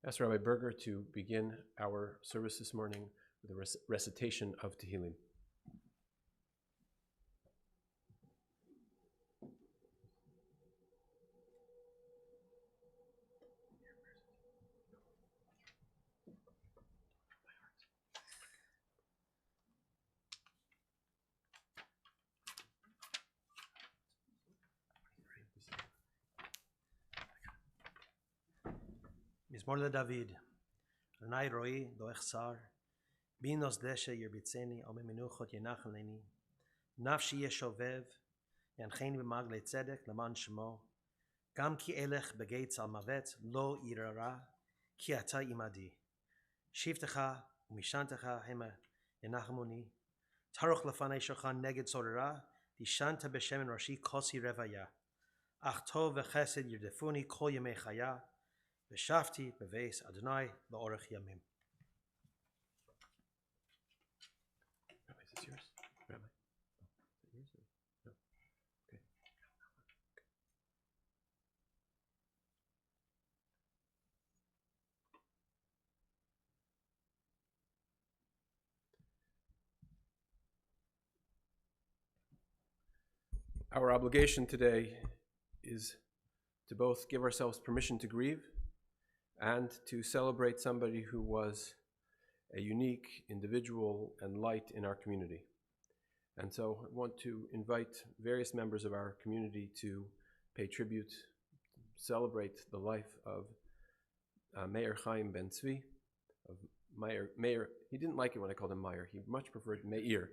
Ask Rabbi Berger to begin our service this morning with a recitation of Tehillim. מזמור לדוד, אדוני רואי לא אחסר, בי נוסדשה ירביצני, על מנוחות ינחלני, נפשי ישובב, ינחני במעגלי צדק למען שמו, גם כי אלך בגיא צל מוות לא ירא, כי אתה עמדי. שבטך ומשענתך המה ינחמוני, תערוך לפני שולחן נגד צוררה, תשענת בשמן ראשי כוסי רוויה, אך טוב וחסד ירדפוני כל ימי חיי, ושבתי בבית אדוני לאורך ימים. Rabbi, is this yours? Rabbi? Oh, is it yours? No. Okay. Our obligation today is to both give ourselves permission to grieve and to celebrate somebody who was a unique individual and light in our community. And so I want to invite various members of our community to pay tribute, celebrate the life of Myer Chaim Ben Tzvi, of Myer. He didn't like it when I called him Myer. He much preferred Meir.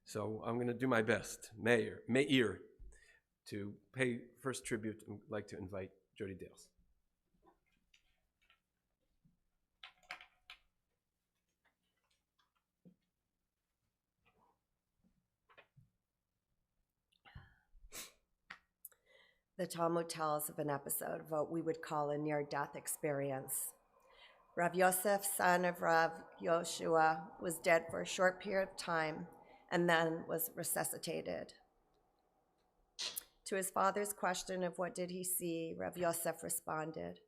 So I'm going to do my best, Meir, to pay first tribute. I'd like to invite Jody Dales. The Talmud tells of an episode of what we would call a near-death experience. Rav Yosef, son of Rav Yoshua, was dead for a short period of time and then was resuscitated. To his father's question of what did he see, Rav Yosef responded,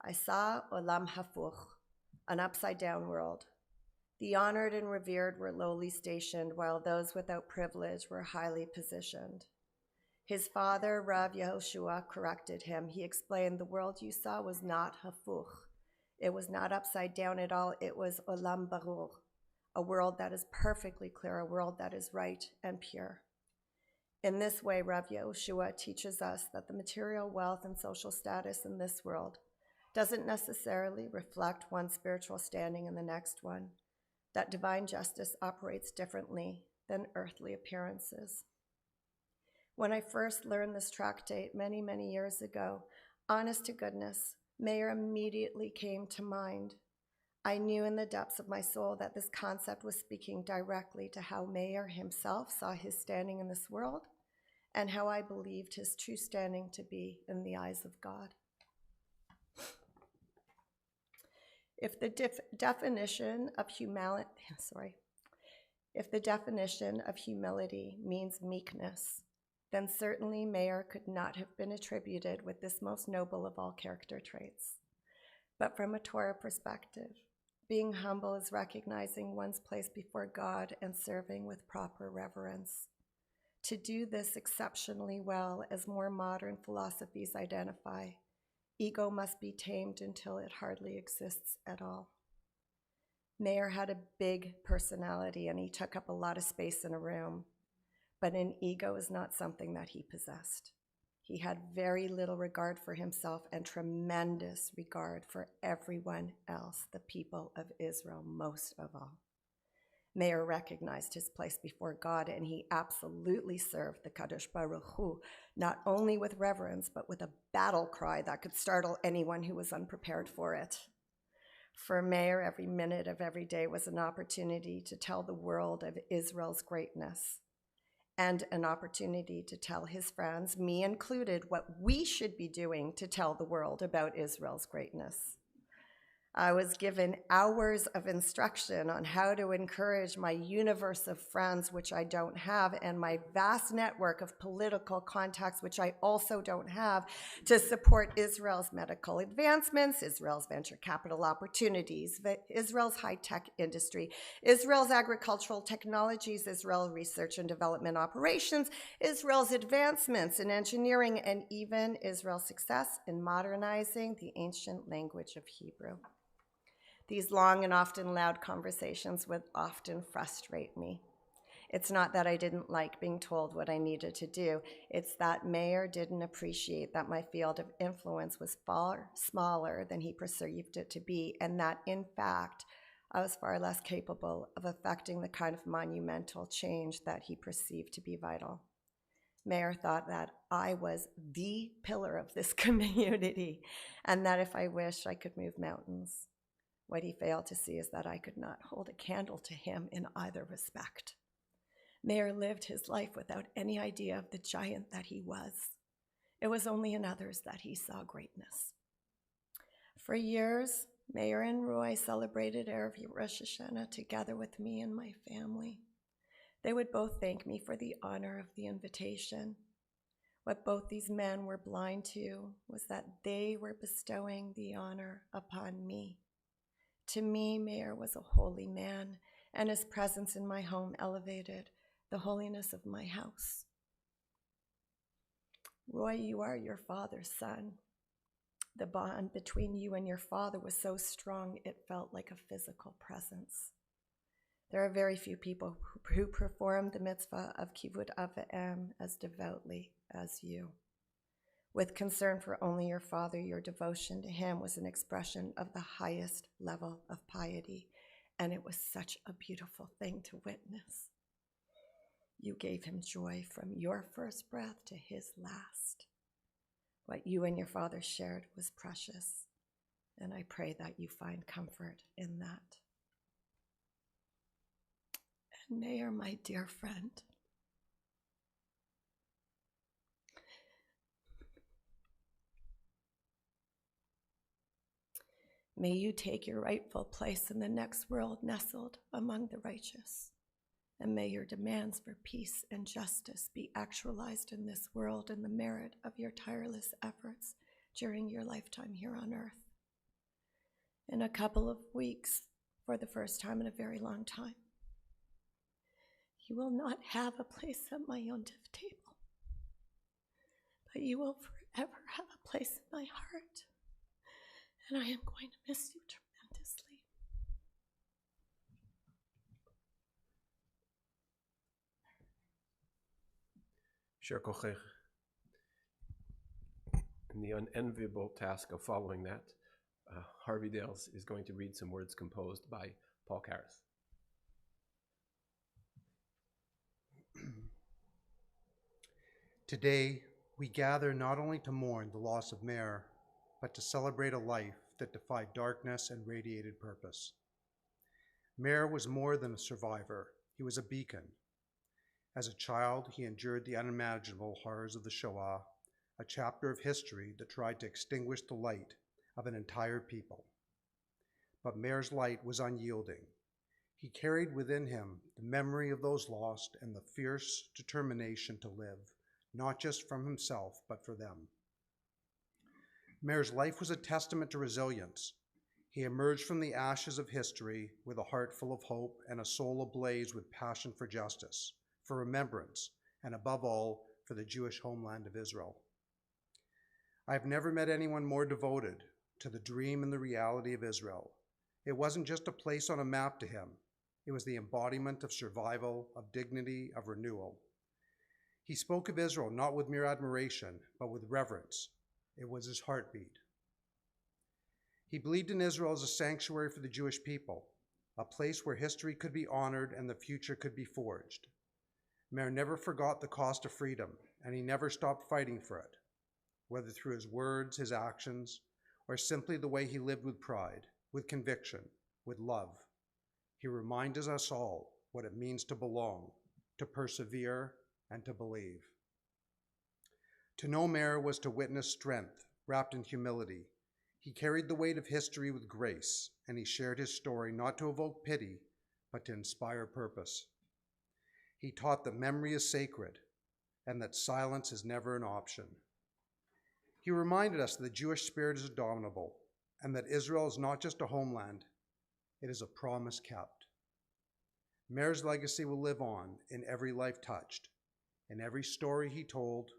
I saw olam hafuch, an upside-down world. The honored and revered were lowly stationed, while those without privilege were highly positioned. His father, Rav Yehoshua, corrected him. He explained, the world you saw was not hafuch. It was not upside down at all. It was olam barur, a world that is perfectly clear, a world that is right and pure. In this way, Rav Yehoshua teaches us that the material wealth and social status in this world doesn't necessarily reflect one's spiritual standing in the next one, that divine justice operates differently, than earthly appearances. When I first learned this tractate many, many years ago, honest to goodness, Myer immediately came to mind. I knew in the depths of my soul that this concept was speaking directly to how Myer himself saw his standing in this world and how I believed his true standing to be in the eyes of God. If the definition of humility means meekness, then certainly Myer could not have been attributed with this most noble of all character traits. But from a Torah perspective, being humble is recognizing one's place before God and serving with proper reverence. To do this exceptionally well, as more modern philosophies identify, ego must be tamed until it hardly exists at all. Myer had a big personality and he took up a lot of space in a room, but an ego is not something that he possessed. He had very little regard for himself and tremendous regard for everyone else, the people of Israel, most of all. Myer recognized his place before God, and he absolutely served the Kadosh Baruch Hu, not only with reverence, but with a battle cry that could startle anyone who was unprepared for it. For Myer, every minute of every day was an opportunity to tell the world of Israel's greatness, and an opportunity to tell his friends, me included, what we should be doing to tell the world about Israel's greatness. I was given hours of instruction on how to encourage my universe of friends, which I don't have, and my vast network of political contacts, which I also don't have, to support Israel's medical advancements, Israel's venture capital opportunities, Israel's high-tech industry, Israel's agricultural technologies, Israel's research and development operations, Israel's advancements in engineering, and even Israel's success in modernizing the ancient language of Hebrew. These long and often loud conversations would often frustrate me. It's not that I didn't like being told what I needed to do. It's that Myer didn't appreciate that my field of influence was far smaller than he perceived it to be, and that, in fact, I was far less capable of affecting the kind of monumental change that he perceived to be vital. Myer thought that I was the pillar of this community, and that if I wished, I could move mountains. What he failed to see is that I could not hold a candle to him in either respect. Myer lived his life without any idea of the giant that he was. It was only in others that he saw greatness. For years, Myer and Roy celebrated Erev Rosh Hashanah together with me and my family. They would both thank me for the honor of the invitation. What both these men were blind to was that they were bestowing the honor upon me. To me, Myer was a holy man, and his presence in my home elevated the holiness of my house. Roy, you are your father's son. The bond between you and your father was so strong it felt like a physical presence. There are very few people who perform the mitzvah of kivud av v'em as devoutly as you. With concern for only your father, your devotion to him was an expression of the highest level of piety, and it was such a beautiful thing to witness. You gave him joy from your first breath to his last. What you and your father shared was precious, and I pray that you find comfort in that. And Myer, my dear friend, may you take your rightful place in the next world nestled among the righteous. And may your demands for peace and justice be actualized in this world in the merit of your tireless efforts during your lifetime here on earth. In a couple of weeks, for the first time in a very long time, you will not have a place at my yontif table, but you will forever have a place in my heart. And I am going to miss you tremendously. Sher Kochech. In the unenviable task of following that, Harvey Dales is going to read some words composed by Paul Karras. Today, we gather not only to mourn the loss of Myer, but to celebrate a life that defied darkness and radiated purpose. Myer was more than a survivor, he was a beacon. As a child, he endured the unimaginable horrors of the Shoah, a chapter of history that tried to extinguish the light of an entire people. But Myer's light was unyielding. He carried within him the memory of those lost and the fierce determination to live, not just from himself, but for them. Myer's life was a testament to resilience. He emerged from the ashes of history with a heart full of hope and a soul ablaze with passion for justice, for remembrance, and above all, for the Jewish homeland of Israel. I have never met anyone more devoted to the dream and the reality of Israel. It wasn't just a place on a map to him. It was the embodiment of survival, of dignity, of renewal. He spoke of Israel not with mere admiration, but with reverence. It was his heartbeat. He believed in Israel as a sanctuary for the Jewish people, a place where history could be honored and the future could be forged. Myer never forgot the cost of freedom, and he never stopped fighting for it, whether through his words, his actions, or simply the way he lived with pride, with conviction, with love. He reminded us all what it means to belong, to persevere, and to believe. To know Myer was to witness strength wrapped in humility. He carried the weight of history with grace, and he shared his story not to evoke pity, but to inspire purpose. He taught that memory is sacred and that silence is never an option. He reminded us that the Jewish spirit is indomitable and that Israel is not just a homeland, it is a promise kept. Myer's legacy will live on in every life touched, in every story he told,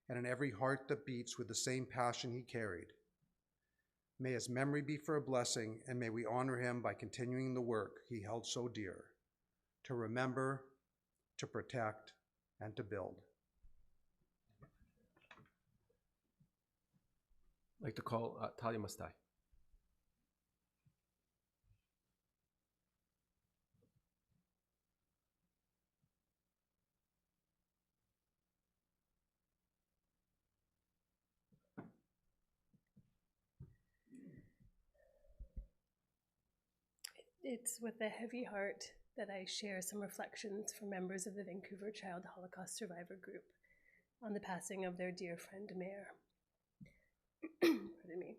and in every heart that beats with the same passion he carried. May his memory be for a blessing, and may we honor him by continuing the work he held so dear, to remember, to protect, and to build. I'd like to call Talia Mastai. It's with a heavy heart that I share some reflections from members of the Vancouver Child Holocaust Survivor Group on the passing of their dear friend Myer. Pardon me.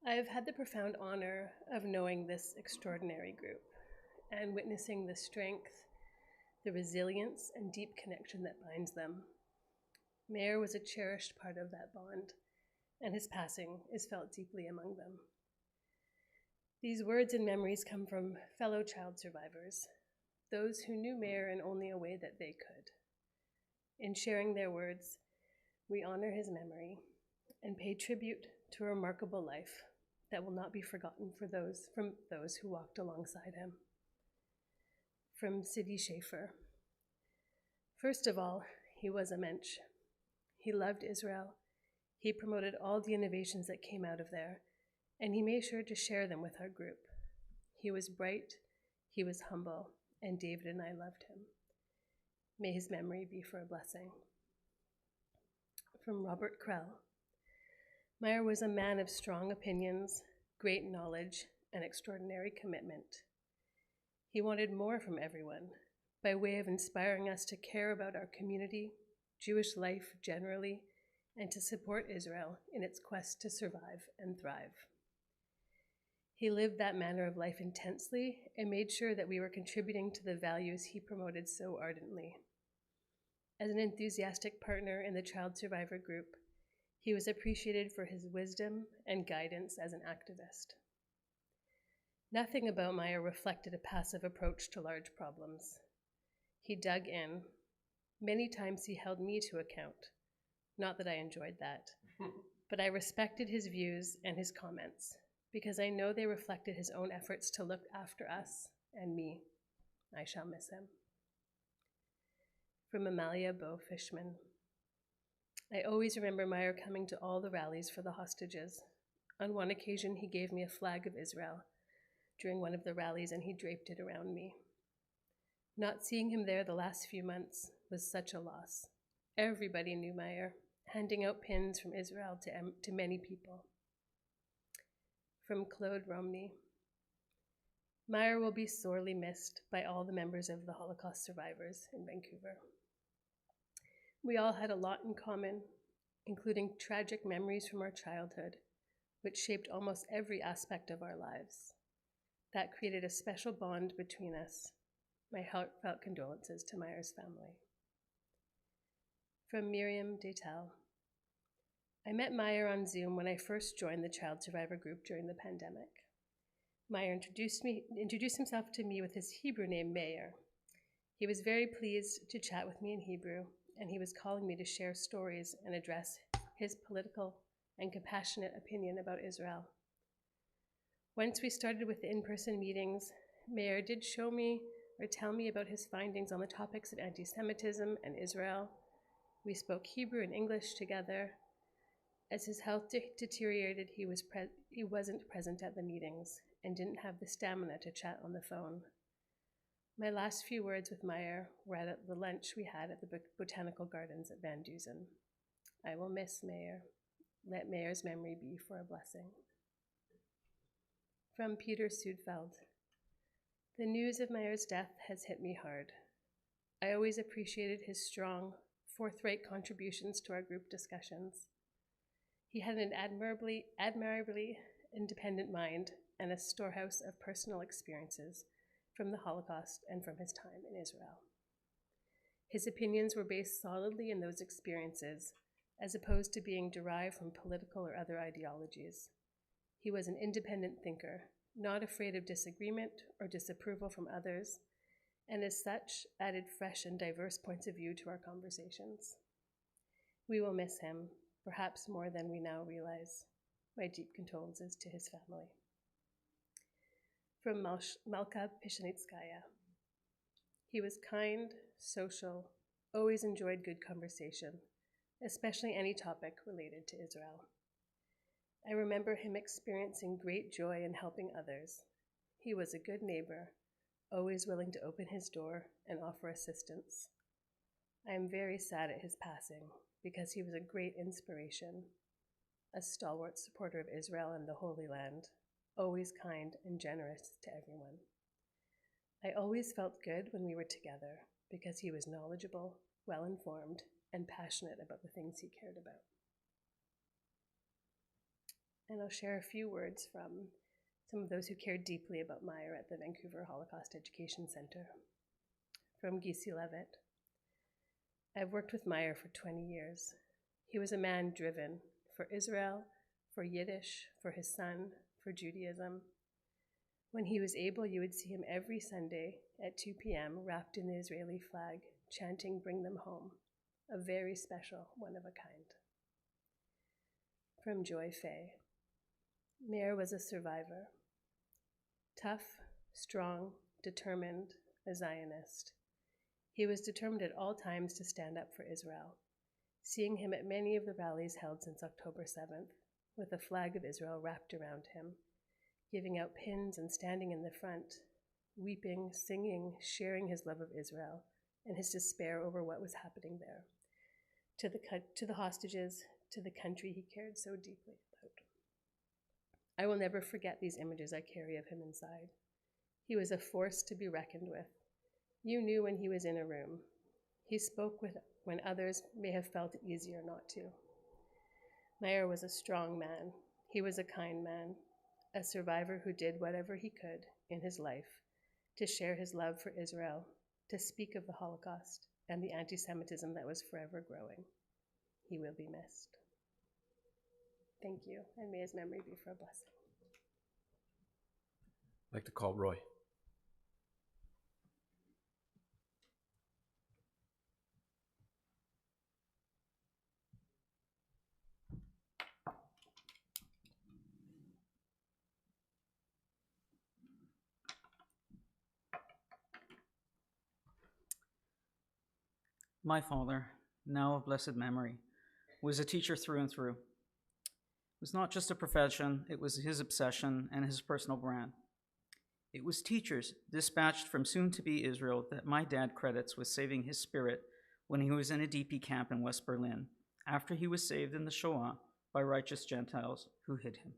I have had the profound honor of knowing this extraordinary group and witnessing the strength, the resilience, and deep connection that binds them. Myer was a cherished part of that bond, and his passing is felt deeply among them. These words and memories come from fellow child survivors, those who knew Myer in only a way that they could. In sharing their words, we honor his memory and pay tribute to a remarkable life that will not be forgotten from those who walked alongside him. From Sidney Schaefer. First of all, he was a mensch. He loved Israel. He promoted all the innovations that came out of there, and he made sure to share them with our group. He was bright, he was humble, and David and I loved him. May his memory be for a blessing. From Robert Krell. Myer was a man of strong opinions, great knowledge, and extraordinary commitment. He wanted more from everyone, by way of inspiring us to care about our community, Jewish life generally, and to support Israel in its quest to survive and thrive. He lived that manner of life intensely and made sure that we were contributing to the values he promoted so ardently. As an enthusiastic partner in the Child Survivor Group, he was appreciated for his wisdom and guidance as an activist. Nothing about Myer reflected a passive approach to large problems. He dug in. Many times he held me to account. Not that I enjoyed that, but I respected his views and his comments, because I know they reflected his own efforts to look after us and me. I shall miss him. From Amalia Bo Fishman. I always remember Myer coming to all the rallies for the hostages. On one occasion, he gave me a flag of Israel during one of the rallies, and he draped it around me. Not seeing him there the last few months was such a loss. Everybody knew Myer, handing out pins from Israel to many people. From Claude Romney. Myer will be sorely missed by all the members of the Holocaust survivors in Vancouver. We all had a lot in common, including tragic memories from our childhood, which shaped almost every aspect of our lives. That created a special bond between us. My heartfelt condolences to Myer's family. From Miriam Detel. I met Myer on Zoom when I first joined the child survivor group during the pandemic. Myer introduced himself to me with his Hebrew name, Myer. He was very pleased to chat with me in Hebrew, and he was calling me to share stories and address his political and compassionate opinion about Israel. Once we started with the in-person meetings, Myer did show me or tell me about his findings on the topics of anti-Semitism and Israel. We spoke Hebrew and English together. As his health deteriorated, he wasn't present at the meetings and didn't have the stamina to chat on the phone. My last few words with Myer were at the lunch we had at the Botanical Gardens at Van Dusen. I will miss Myer. Let Myer's memory be for a blessing. From Peter Sudfeld. The news of Myer's death has hit me hard. I always appreciated his strong, forthright contributions to our group discussions. He had an admirably independent mind and a storehouse of personal experiences from the Holocaust and from his time in Israel. His opinions were based solidly in those experiences, as opposed to being derived from political or other ideologies. He was an independent thinker, not afraid of disagreement or disapproval from others, and as such, added fresh and diverse points of view to our conversations. We will miss him, perhaps more than we now realize. My deep condolences to his family. From Malka Pishanitskaya. He was kind, social, always enjoyed good conversation, especially any topic related to Israel. I remember him experiencing great joy in helping others. He was a good neighbor, always willing to open his door and offer assistance. I am very sad at his passing because he was a great inspiration, a stalwart supporter of Israel and the Holy Land, always kind and generous to everyone. I always felt good when we were together because he was knowledgeable, well-informed, and passionate about the things he cared about. And I'll share a few words from some of those who cared deeply about Myer at the Vancouver Holocaust Education Center. From Gisi Levitt. I've worked with Myer for 20 years. He was a man driven for Israel, for Yiddish, for his son, for Judaism. When he was able, you would see him every Sunday at 2 p.m. wrapped in the Israeli flag, chanting, "Bring them home," a very special, one of a kind. From Joy Fay. Myer was a survivor. Tough, strong, determined, a Zionist. He was determined at all times to stand up for Israel. Seeing him at many of the rallies held since October 7th, with a flag of Israel wrapped around him, giving out pins and standing in the front, weeping, singing, sharing his love of Israel and his despair over what was happening there, to the hostages, to the country he cared so deeply about. I will never forget these images I carry of him inside. He was a force to be reckoned with. You knew when he was in a room. He spoke when others may have felt it easier not to. Myer was a strong man. He was a kind man, a survivor who did whatever he could in his life to share his love for Israel, to speak of the Holocaust and the anti-Semitism that was forever growing. He will be missed. Thank you, and may his memory be for a blessing. I'd like to call Roy. My father, now of blessed memory, was a teacher through and through. It was not just a profession, it was his obsession and his personal brand. It was teachers dispatched from soon-to-be Israel that my dad credits with saving his spirit when he was in a DP camp in West Berlin, after he was saved in the Shoah by righteous Gentiles who hid him.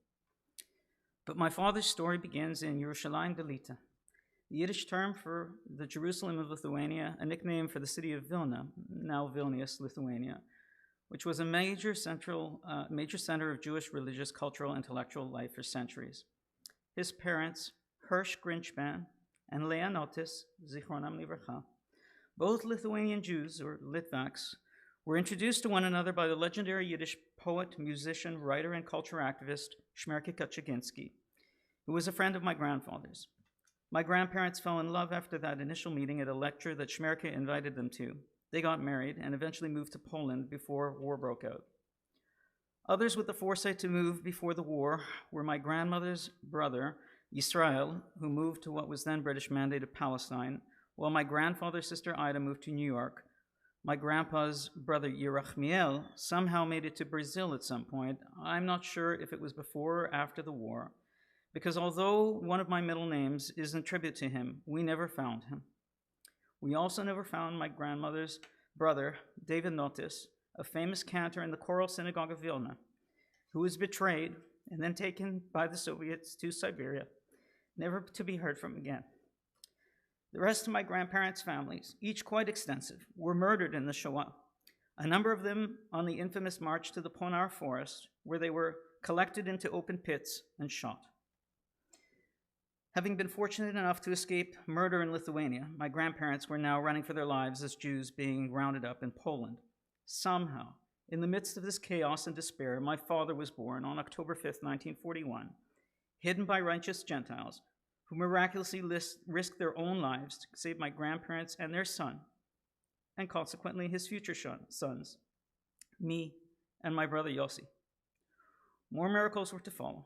But my father's story begins in Yerushalayim Galita, the Yiddish term for the Jerusalem of Lithuania, a nickname for the city of Vilna, now Vilnius, Lithuania, which was a major center of Jewish religious, cultural, intellectual life for centuries. His parents, Hirsch Grinshpan and Leah Notis, Zichronam Livracha, both Lithuanian Jews, or Litvaks, were introduced to one another by the legendary Yiddish poet, musician, writer, and culture activist Shmerke Kaczyginski, who was a friend of my grandfather's. My grandparents fell in love after that initial meeting at a lecture that Shmerke invited them to. They got married and eventually moved to Poland before war broke out. Others with the foresight to move before the war were my grandmother's brother, Yisrael, who moved to what was then British Mandated Palestine, while my grandfather's sister Ida moved to New York. My grandpa's brother Yerachmiel somehow made it to Brazil at some point. I'm not sure if it was before or after the war, because although one of my middle names is in tribute to him, we never found him. We also never found my grandmother's brother, David Notis, a famous cantor in the choral synagogue of Vilna, who was betrayed and then taken by the Soviets to Siberia, never to be heard from again. The rest of my grandparents' families, each quite extensive, were murdered in the Shoah, a number of them on the infamous march to the Ponar forest, where they were collected into open pits and shot. Having been fortunate enough to escape murder in Lithuania, my grandparents were now running for their lives as Jews being rounded up in Poland. Somehow, in the midst of this chaos and despair, my father was born on October 5th, 1941, hidden by righteous Gentiles who miraculously risked their own lives to save my grandparents and their son, and consequently his future sons, me and my brother Yossi. More miracles were to follow.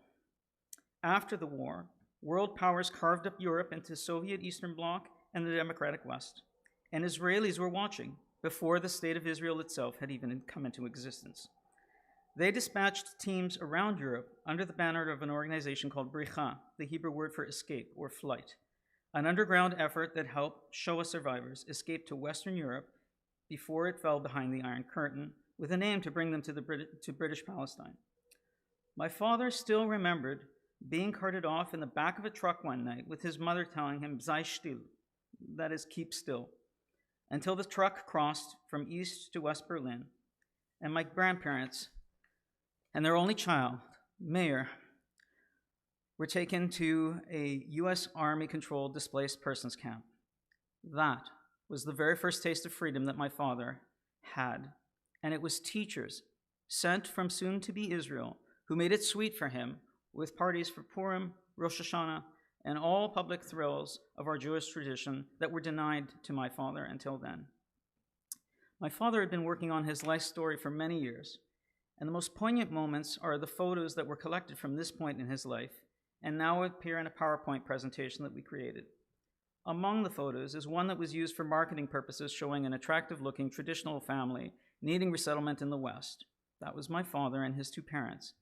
After the war, world powers carved up Europe into Soviet Eastern Bloc and the Democratic West, and Israelis were watching before the State of Israel itself had even come into existence. They dispatched teams around Europe under the banner of an organization called Bricha, the Hebrew word for escape or flight, an underground effort that helped Shoah survivors escape to Western Europe before it fell behind the Iron Curtain, with an aim to bring them to British Palestine. My father still remembered being carted off in the back of a truck one night with his mother telling him, "Sei still," that is, keep still, until the truck crossed from East to West Berlin, and my grandparents and their only child, Myer, were taken to a U.S. Army-controlled displaced persons camp. That was the very first taste of freedom that my father had, and it was teachers sent from soon-to-be Israel who made it sweet for him with parties for Purim, Rosh Hashanah, and all public thrills of our Jewish tradition that were denied to my father until then. My father had been working on his life story for many years, and the most poignant moments are the photos that were collected from this point in his life and now appear in a PowerPoint presentation that we created. Among the photos is one that was used for marketing purposes, showing an attractive-looking traditional family needing resettlement in the West. That was my father and his two parents.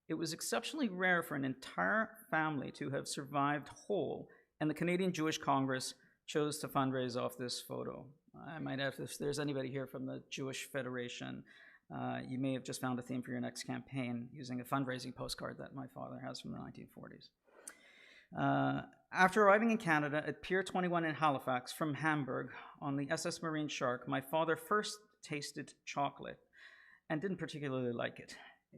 It was exceptionally rare for an entire family to have survived whole, and the Canadian Jewish Congress chose to fundraise off this photo. I might have, if there's anybody here from the Jewish Federation, you may have just found a theme for your next campaign using a fundraising postcard that my father has from the 1940s. After arriving in Canada at Pier 21 in Halifax from Hamburg on the SS Marine Shark, my father first tasted chocolate and didn't particularly like it.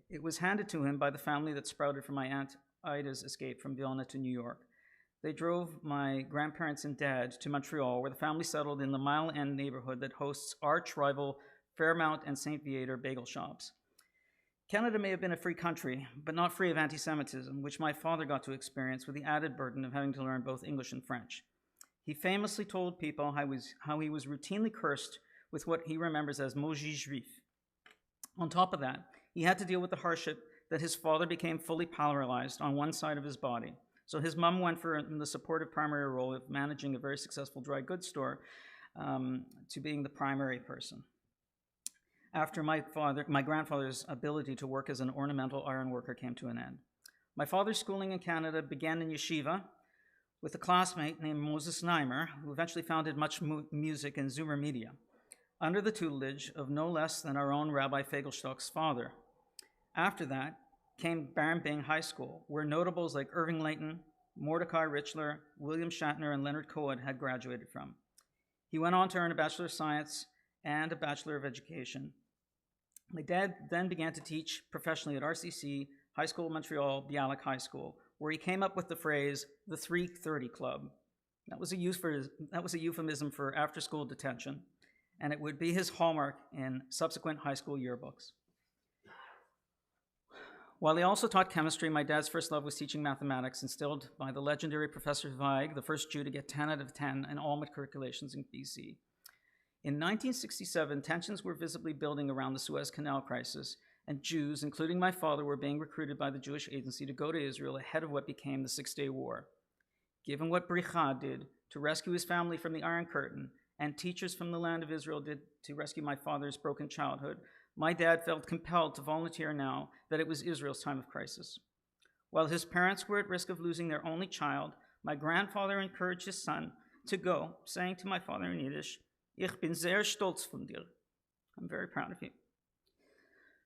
It was handed to him by the family that sprouted from my Aunt Ida's escape from Vilna to New York. They drove my grandparents and dad to Montreal, where the family settled in the Mile End neighborhood that hosts arch-rival Fairmount and St. Viator bagel shops. Canada may have been a free country, but not free of anti-Semitism, which my father got to experience with the added burden of having to learn both English and French. He famously told people how he was routinely cursed with what he remembers as maudit juif. On top of that, he had to deal with the hardship that his father became fully paralyzed on one side of his body. So his mom went from the supportive primary role of managing a very successful dry goods store to being the primary person. After my grandfather's ability to work as an ornamental iron worker came to an end. My father's schooling in Canada began in yeshiva with a classmate named Moses Neimer, who eventually founded Much Music and Zoomer Media. under the tutelage of no less than our own Rabbi Fegelstock's father. After that came Barmbing High School, where notables like Irving Layton, Mordecai Richler, William Shatner, and Leonard Cohen had graduated from. He went on to earn a Bachelor of Science and a Bachelor of Education. My dad then began to teach professionally at RCC, High School of Montreal, Bialik High School, where he came up with the phrase, the 3:30 Club. That was a euphemism for after-school detention, and it would be his hallmark in subsequent high school yearbooks. While he also taught chemistry, my dad's first love was teaching mathematics, instilled by the legendary Professor Zweig, the first Jew to get 10 out of 10 in all matriculations in BC. In 1967, tensions were visibly building around the Suez Canal crisis, and Jews, including my father, were being recruited by the Jewish Agency to go to Israel ahead of what became the Six-Day War. Given what Bricha did to rescue his family from the Iron Curtain, and teachers from the land of Israel did to rescue my father's broken childhood, my dad felt compelled to volunteer now that it was Israel's time of crisis. While his parents were at risk of losing their only child, my grandfather encouraged his son to go, saying to my father in Yiddish, "Ich bin sehr stolz von dir." I'm very proud of you.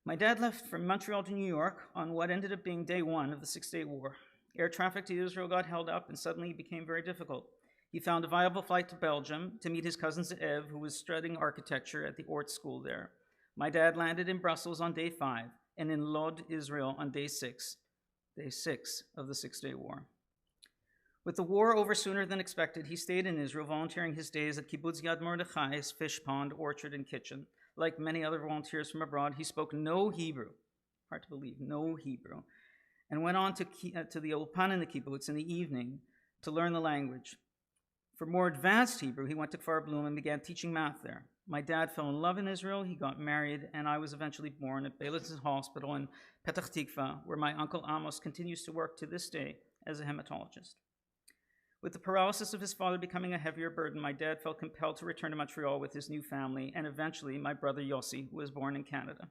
My dad left from Montreal to New York on what ended up being day one of the Six-Day War. Air traffic to Israel got held up and suddenly it became very difficult. He found a viable flight to Belgium to meet his cousin Ze'ev, who was studying architecture at the Ort School there. My dad landed in Brussels on day 5 and in Lod, Israel on day 6 of the Six-Day War. With the war over sooner than expected, he stayed in Israel, volunteering his days at Kibbutz Yad Mordechai's fish pond, orchard, and kitchen. Like many other volunteers from abroad, he spoke no Hebrew, hard to believe, no Hebrew, and went on to the Ulpan in the kibbutz in the evening to learn the language. For more advanced Hebrew, he went to Kfar Blum and began teaching math there. My dad fell in love in Israel, he got married, and I was eventually born at Beilinson Hospital in Petach Tikva, where my uncle Amos continues to work to this day as a hematologist. With the paralysis of his father becoming a heavier burden, my dad felt compelled to return to Montreal with his new family, and eventually my brother Yossi, who was born in Canada.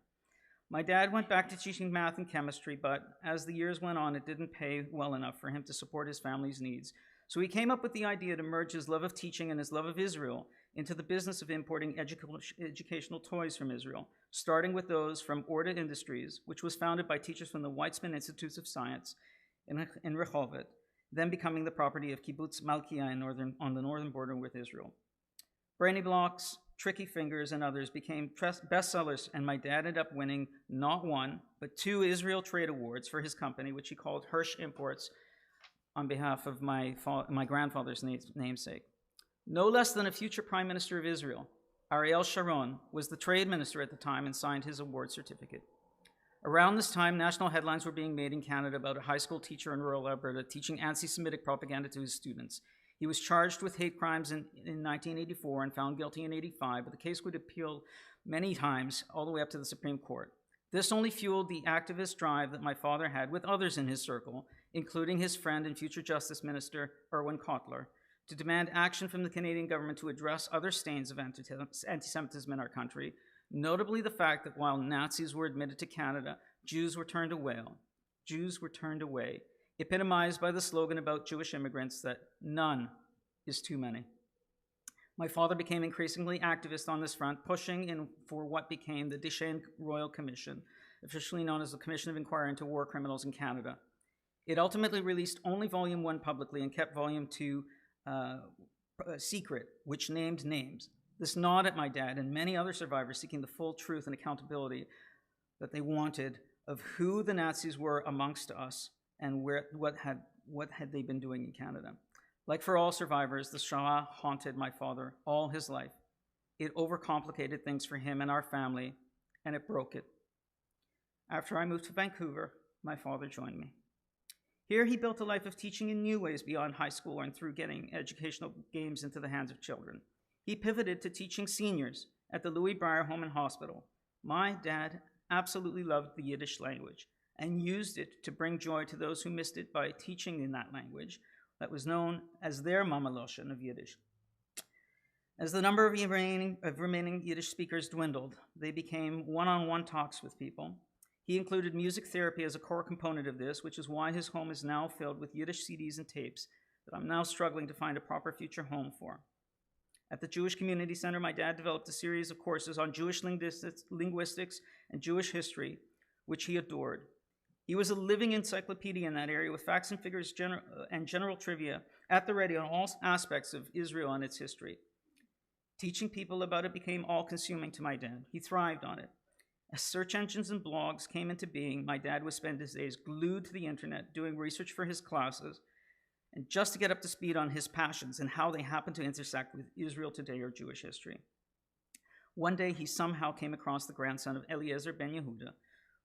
My dad went back to teaching math and chemistry, but as the years went on, it didn't pay well enough for him to support his family's needs. So he came up with the idea to merge his love of teaching and his love of Israel into the business of importing educational toys from Israel, starting with those from Orda Industries, which was founded by teachers from the Weizmann Institutes of Science in Rehovot, then becoming the property of Kibbutz Malkiah on the northern border with Israel. Brainy Blocks, Tricky Fingers, and others became bestsellers, and my dad ended up winning not one, but 2 Israel Trade Awards for his company, which he called Hirsch Imports, on behalf of my grandfather's namesake. No less than a future Prime Minister of Israel, Ariel Sharon, was the trade minister at the time and signed his award certificate. Around this time, national headlines were being made in Canada about a high school teacher in rural Alberta teaching anti-Semitic propaganda to his students. He was charged with hate crimes in 1984 and found guilty in 1985, but the case would appeal many times, all the way up to the Supreme Court. This only fueled the activist drive that my father had with others in his circle, including his friend and future Justice Minister, Irwin Cotler, to demand action from the Canadian government to address other stains of anti-Semitism in our country, notably the fact that while Nazis were admitted to Canada, Jews were turned away. Epitomized by the slogan about Jewish immigrants that none is too many. My father became increasingly activist on this front, pushing for what became the Deschênes Royal Commission, officially known as the Commission of Inquiry into War Criminals in Canada. It ultimately released only Volume 1 publicly and kept Volume 2 secret, which named names. This gnawed at my dad and many other survivors seeking the full truth and accountability that they wanted of who the Nazis were amongst us and what had they been doing in Canada. Like for all survivors, the Shoah haunted my father all his life. It overcomplicated things for him and our family, and it broke it. After I moved to Vancouver, my father joined me. Here he built a life of teaching in new ways beyond high school and through getting educational games into the hands of children. He pivoted to teaching seniors at the Louis Breyer Home and Hospital. My dad absolutely loved the Yiddish language and used it to bring joy to those who missed it by teaching in that language that was known as their Mama Loshen of Yiddish. As the number of remaining Yiddish speakers dwindled, they became one-on-one talks with people. He included music therapy as a core component of this, which is why his home is now filled with Yiddish CDs and tapes that I'm now struggling to find a proper future home for. At the Jewish Community Center, my dad developed a series of courses on Jewish linguistics and Jewish history, which he adored. He was a living encyclopedia in that area with facts and figures and general trivia at the ready on all aspects of Israel and its history. Teaching people about it became all-consuming to my dad. He thrived on it. As search engines and blogs came into being, my dad would spend his days glued to the internet doing research for his classes and just to get up to speed on his passions and how they happen to intersect with Israel today or Jewish history. One day, he somehow came across the grandson of Eliezer ben Yehuda,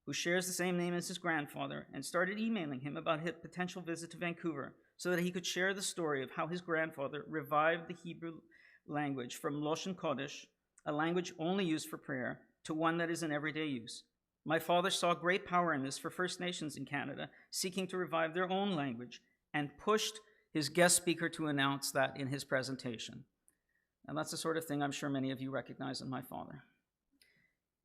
who shares the same name as his grandfather, and started emailing him about his potential visit to Vancouver so that he could share the story of how his grandfather revived the Hebrew language from Loshen Kodesh, a language only used for prayer, to one that is in everyday use. My father saw great power in this for First Nations in Canada, seeking to revive their own language, and pushed his guest speaker to announce that in his presentation. And that's the sort of thing I'm sure many of you recognize in my father.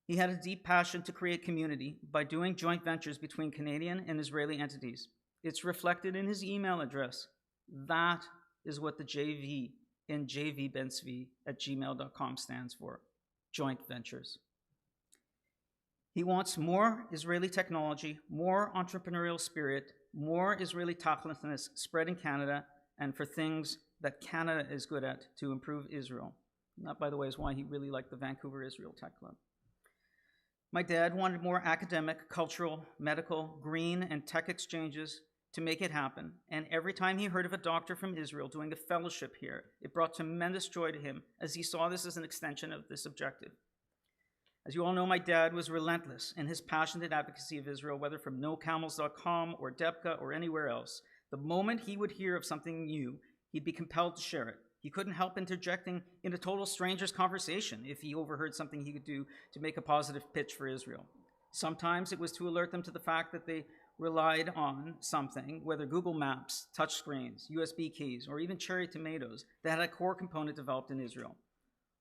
He had a deep passion to create community by doing joint ventures between Canadian and Israeli entities. It's reflected in his email address. That is what the JV in jvbensvi@gmail.com stands for, joint ventures. He wants more Israeli technology, more entrepreneurial spirit, more Israeli tachlis spread in Canada, and for things that Canada is good at to improve Israel. And that, by the way, is why he really liked the Vancouver Israel Tech Club. My dad wanted more academic, cultural, medical, green, and tech exchanges to make it happen. And every time he heard of a doctor from Israel doing a fellowship here, it brought tremendous joy to him as he saw this as an extension of this objective. As you all know, my dad was relentless in his passionate advocacy of Israel, whether from NoCamels.com or DEPCA or anywhere else. The moment he would hear of something new, he'd be compelled to share it. He couldn't help interjecting in a total stranger's conversation if he overheard something he could do to make a positive pitch for Israel. Sometimes it was to alert them to the fact that they relied on something, whether Google Maps, touchscreens, USB keys, or even cherry tomatoes, that had a core component developed in Israel.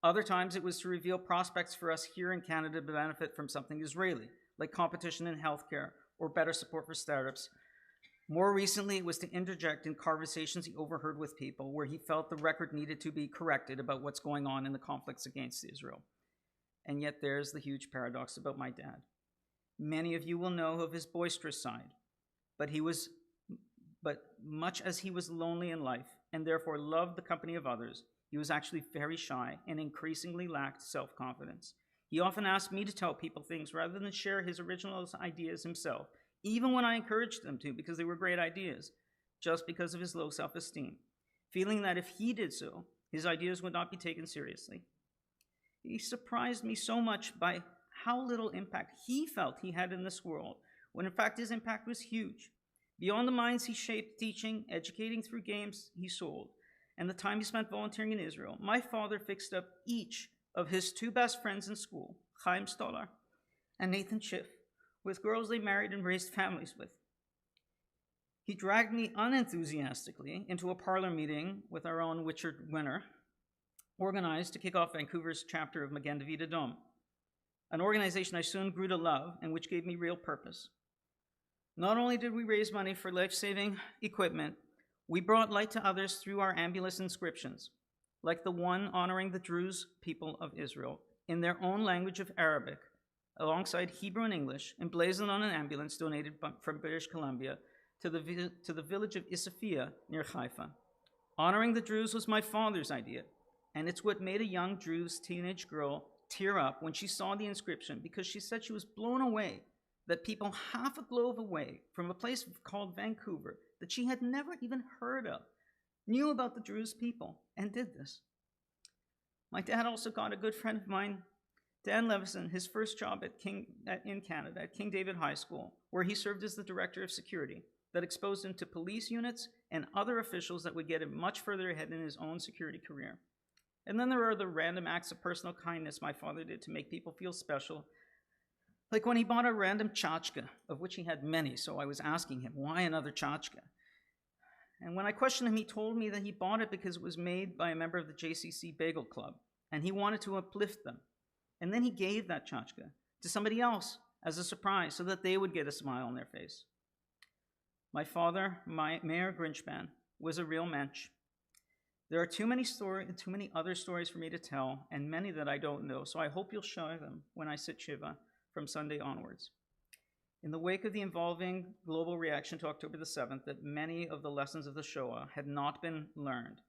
Other times it was to reveal prospects for us here in Canada to benefit from something Israeli, like competition in healthcare or better support for startups. More recently, it was to interject in conversations he overheard with people where he felt the record needed to be corrected about what's going on in the conflicts against Israel. And yet there's the huge paradox about my dad. Many of you will know of his boisterous side, but much as he was lonely in life and therefore loved the company of others, he was actually very shy and increasingly lacked self-confidence. He often asked me to tell people things rather than share his original ideas himself, even when I encouraged them to because they were great ideas, just because of his low self-esteem, feeling that if he did so, his ideas would not be taken seriously. He surprised me so much by how little impact he felt he had in this world, when in fact his impact was huge. Beyond the minds he shaped teaching, educating through games he sold, and the time he spent volunteering in Israel, my father fixed up each of his two best friends in school, Chaim Stolar and Nathan Schiff, with girls they married and raised families with. He dragged me unenthusiastically into a parlor meeting with our own Richard Winner, organized to kick off Vancouver's chapter of Magen David Adom, an organization I soon grew to love and which gave me real purpose. Not only did we raise money for life-saving equipment, we brought light to others through our ambulance inscriptions, like the one honoring the Druze people of Israel in their own language of Arabic, alongside Hebrew and English, emblazoned on an ambulance donated from British Columbia to the village of Isafia near Haifa. Honoring the Druze was my father's idea, and it's what made a young Druze teenage girl tear up when she saw the inscription, because she said she was blown away that people half a globe away from a place called Vancouver that she had never even heard of knew about the Druze people and did this. My dad also got a good friend of mine, Dan Levison, his first job in Canada at King David High School, where he served as the director of security, that exposed him to police units and other officials that would get him much further ahead in his own security career. And then there are the random acts of personal kindness my father did to make people feel special, like when he bought a random tchotchke, of which he had many, so I was asking him, why another tchotchke? And when I questioned him, he told me that he bought it because it was made by a member of the JCC Bagel Club, and he wanted to uplift them. And then he gave that tchotchke to somebody else as a surprise so that they would get a smile on their face. My father, Myer Grinshpan, was a real mensch. There are too many other stories for me to tell, and many that I don't know, so I hope you'll share them when I sit Shiva from Sunday onwards. In the wake of the involving global reaction to October the 7th, that many of the lessons of the Shoah had not been learned,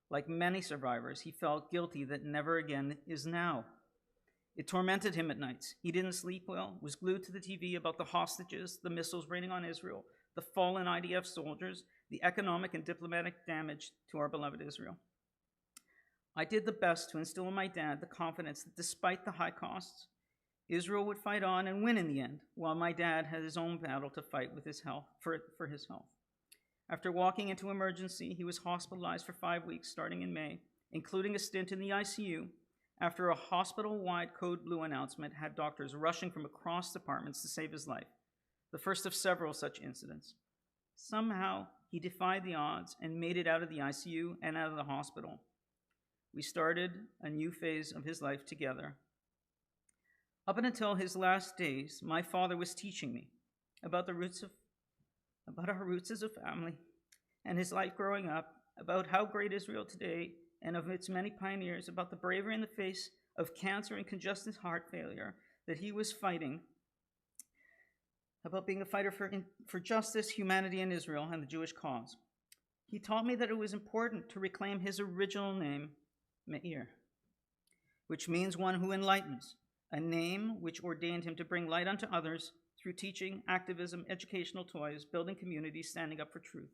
like many survivors, he felt guilty that never again is now. It tormented him at nights. He didn't sleep well, was glued to the TV about the hostages, the missiles raining on Israel, the fallen IDF soldiers, the economic and diplomatic damage to our beloved Israel. I did the best to instill in my dad the confidence that despite the high costs, Israel would fight on and win in the end, while my dad had his own battle to fight with his health, for his health. After walking into emergency, he was hospitalized for 5 weeks starting in May, including a stint in the ICU, after a hospital-wide code blue announcement had doctors rushing from across departments to save his life, the first of several such incidents. Somehow, he defied the odds and made it out of the ICU and out of the hospital. We started a new phase of his life together. Up until his last days, my father was teaching me about our roots as a family and his life growing up, about how great Israel today and of its many pioneers, about the bravery in the face of cancer and congestive heart failure that he was fighting, about being a fighter for justice, humanity, and Israel and the Jewish cause. He taught me that it was important to reclaim his original name, Myer, which means one who enlightens, a name which ordained him to bring light unto others through teaching, activism, educational toys, building communities, standing up for truth.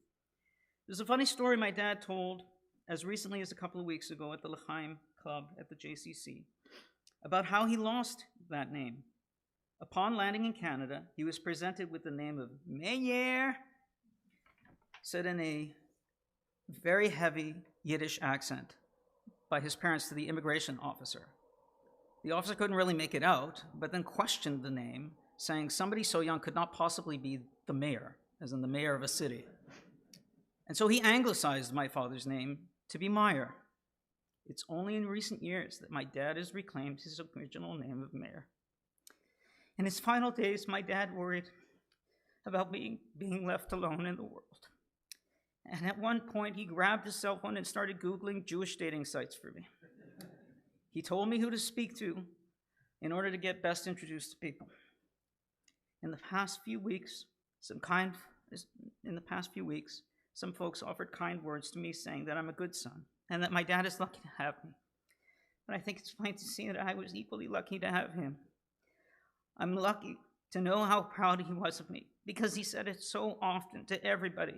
There's a funny story my dad told as recently as a couple of weeks ago at the L'chaim Club at the JCC about how he lost that name. Upon landing in Canada, he was presented with the name of Myer, said in a very heavy Yiddish accent by his parents to the immigration officer. The officer couldn't really make it out, but then questioned the name, saying somebody so young could not possibly be the mayor, as in the mayor of a city. And so he anglicized my father's name to be Myer. It's only in recent years that my dad has reclaimed his original name of Myer. In his final days, my dad worried about being left alone in the world. And at one point, he grabbed his cell phone and started Googling Jewish dating sites for me. He told me who to speak to in order to get best introduced to people. In the past few weeks, some folks offered kind words to me saying that I'm a good son and that my dad is lucky to have me. But I think it's fine to see that I was equally lucky to have him. I'm lucky to know how proud he was of me because he said it so often to everybody.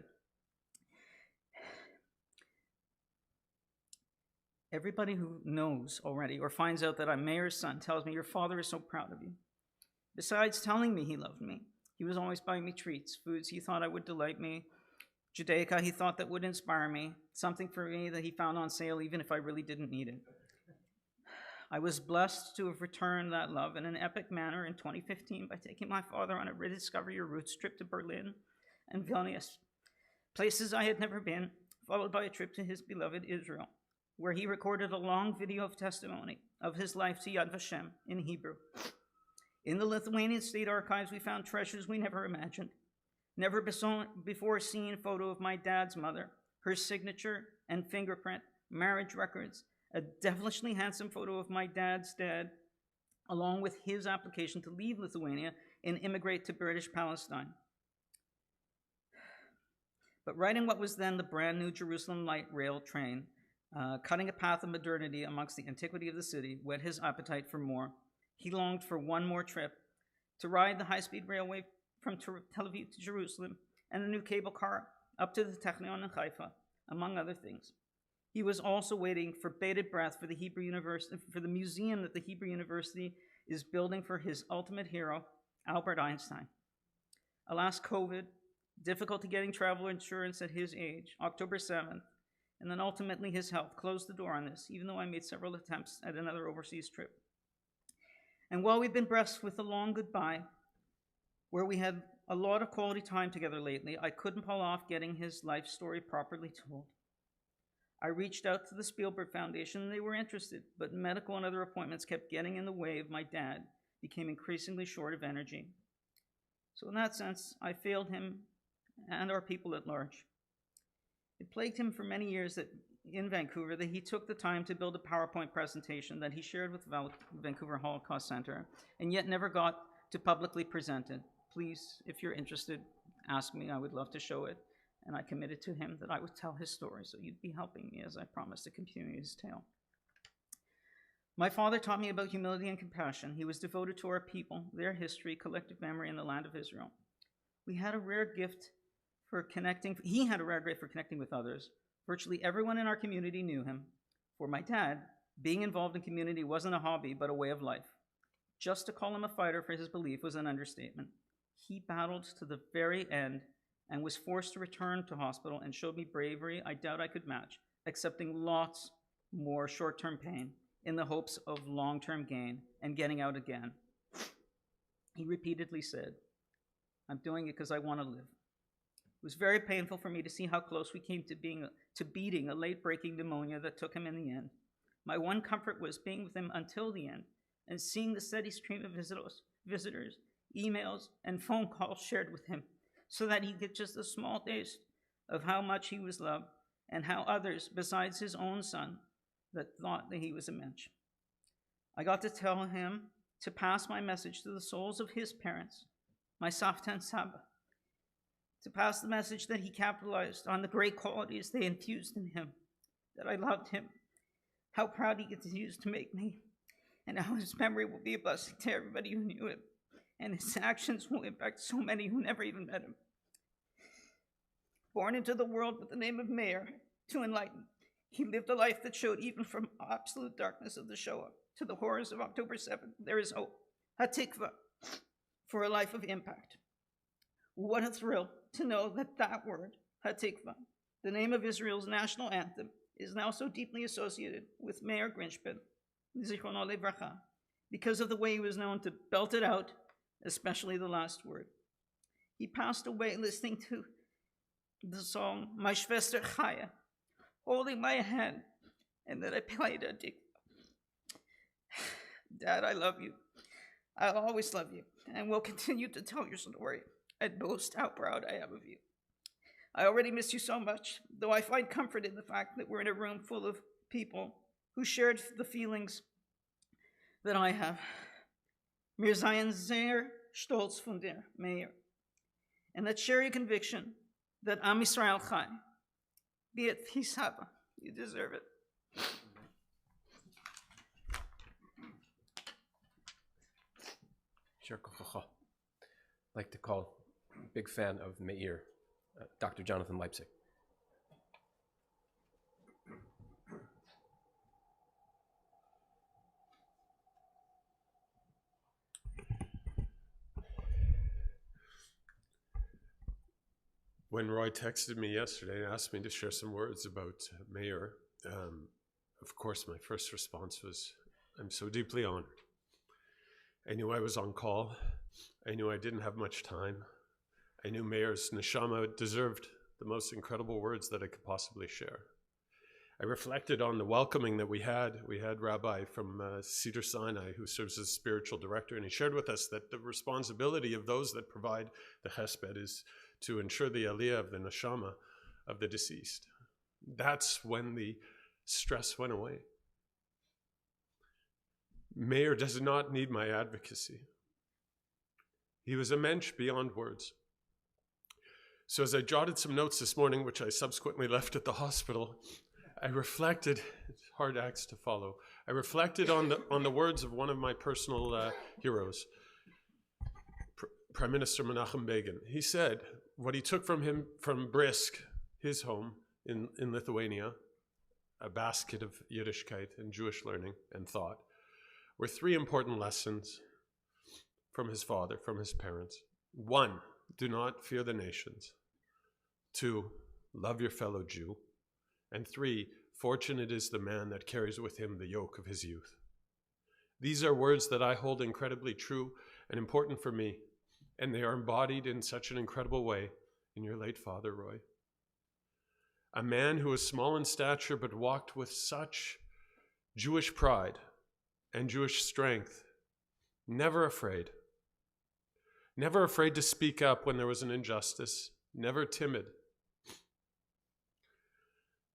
Everybody who knows already or finds out that I'm Mayer's son tells me, your father is so proud of you. Besides telling me he loved me, he was always buying me treats, foods he thought I would delight me, Judaica he thought that would inspire me, something for me that he found on sale even if I really didn't need it. I was blessed to have returned that love in an epic manner in 2015 by taking my father on a Rediscover Your Roots trip to Berlin and Vilnius, places I had never been, followed by a trip to his beloved Israel, where he recorded a long video of testimony of his life to Yad Vashem in Hebrew. In the Lithuanian state archives, we found treasures we never imagined. Never before seen photo of my dad's mother, her signature and fingerprint, marriage records, a devilishly handsome photo of my dad's dad, along with his application to leave Lithuania and immigrate to British Palestine. But riding what was then the brand new Jerusalem light rail train, cutting a path of modernity amongst the antiquity of the city, whet his appetite for more. He longed for one more trip, to ride the high-speed railway from Tel Aviv to Jerusalem, and the new cable car up to the Technion in Haifa, among other things. He was also waiting for bated breath for the museum that the Hebrew University is building for his ultimate hero, Albert Einstein. Alas, COVID, difficulty getting travel insurance at his age, October 7th, and then ultimately his health closed the door on this, even though I made several attempts at another overseas trip. And while we've been blessed with a long goodbye, where we had a lot of quality time together lately, I couldn't pull off getting his life story properly told. I reached out to the Spielberg Foundation and they were interested, but medical and other appointments kept getting in the way of my dad, became increasingly short of energy. So in that sense, I failed him and our people at large. It plagued him for many years that in Vancouver that he took the time to build a PowerPoint presentation that he shared with Vancouver Holocaust Center and yet never got to publicly present it. Please, if you're interested, ask me. I would love to show it. And I committed to him that I would tell his story, so you'd be helping me as I promised to continue his tale. My father taught me about humility and compassion. He was devoted to our people, their history, collective memory, and the land of Israel. He had a rare gift for connecting with others. Virtually everyone in our community knew him. For my dad, being involved in community wasn't a hobby, but a way of life. Just to call him a fighter for his belief was an understatement. He battled to the very end and was forced to return to hospital and showed me bravery I doubt I could match, accepting lots more short-term pain in the hopes of long-term gain and getting out again. He repeatedly said, "I'm doing it because I want to live." It was very painful for me to see how close we came to beating a late-breaking pneumonia that took him in the end. My one comfort was being with him until the end and seeing the steady stream of visitors, emails, and phone calls shared with him, so that he'd get just a small taste of how much he was loved and how others, besides his own son, that thought that he was a mensch. I got to tell him to pass my message to the souls of his parents, my Savta and Saba, to pass the message that he capitalized on the great qualities they infused in him, that I loved him, how proud he continues to make me, and how his memory will be a blessing to everybody who knew him, and his actions will impact so many who never even met him. Born into the world with the name of Myer, to enlighten, he lived a life that showed even from absolute darkness of the Shoah to the horrors of October 7th, there is hope, hatikva, for a life of impact. What a thrill to know that that word, hatikva, the name of Israel's national anthem, is now so deeply associated with Myer Grinshpan, zichrono levracha, because of the way he was known to belt it out, especially the last word. He passed away listening to the song, My Schwester Chaya, holding my hand, and then I played a dick. Dad, I love you. I'll always love you, and will continue to tell your story and boast how proud I am of you. I already miss you so much, though I find comfort in the fact that we're in a room full of people who shared the feelings that I have. Wir seien sehr stolz von dir, Myer, and that share your conviction that Am Yisrael Chai. Be it peace, Haba. You deserve it. Sure, I'd like to call big fan of Myer, Dr. Jonathan Leipzig. When Roy texted me yesterday and asked me to share some words about Myer, of course my first response was, I'm so deeply honored. I knew I was on call. I knew I didn't have much time. I knew Mayer's neshama deserved the most incredible words that I could possibly share. I reflected on the welcoming that we had. We had Rabbi from Cedar Sinai who serves as spiritual director, and he shared with us that the responsibility of those that provide the chesed is to ensure the aliyah of the neshama of the deceased. That's when the stress went away. Myer does not need my advocacy. He was a mensch beyond words. So as I jotted some notes this morning, which I subsequently left at the hospital, I reflected, it's hard acts to follow, I reflected on the words of one of my personal heroes, Prime Minister Menachem Begin. He said what he took from him from Brisk, his home in Lithuania, a basket of Yiddishkeit and Jewish learning and thought, were three important lessons from his father, from his parents. 1, do not fear the nations. 2, love your fellow Jew. And 3, fortunate is the man that carries with him the yoke of his youth. These are words that I hold incredibly true and important for me, and they are embodied in such an incredible way in your late father, Roy. A man who was small in stature but walked with such Jewish pride and Jewish strength, never afraid to speak up when there was an injustice, never timid.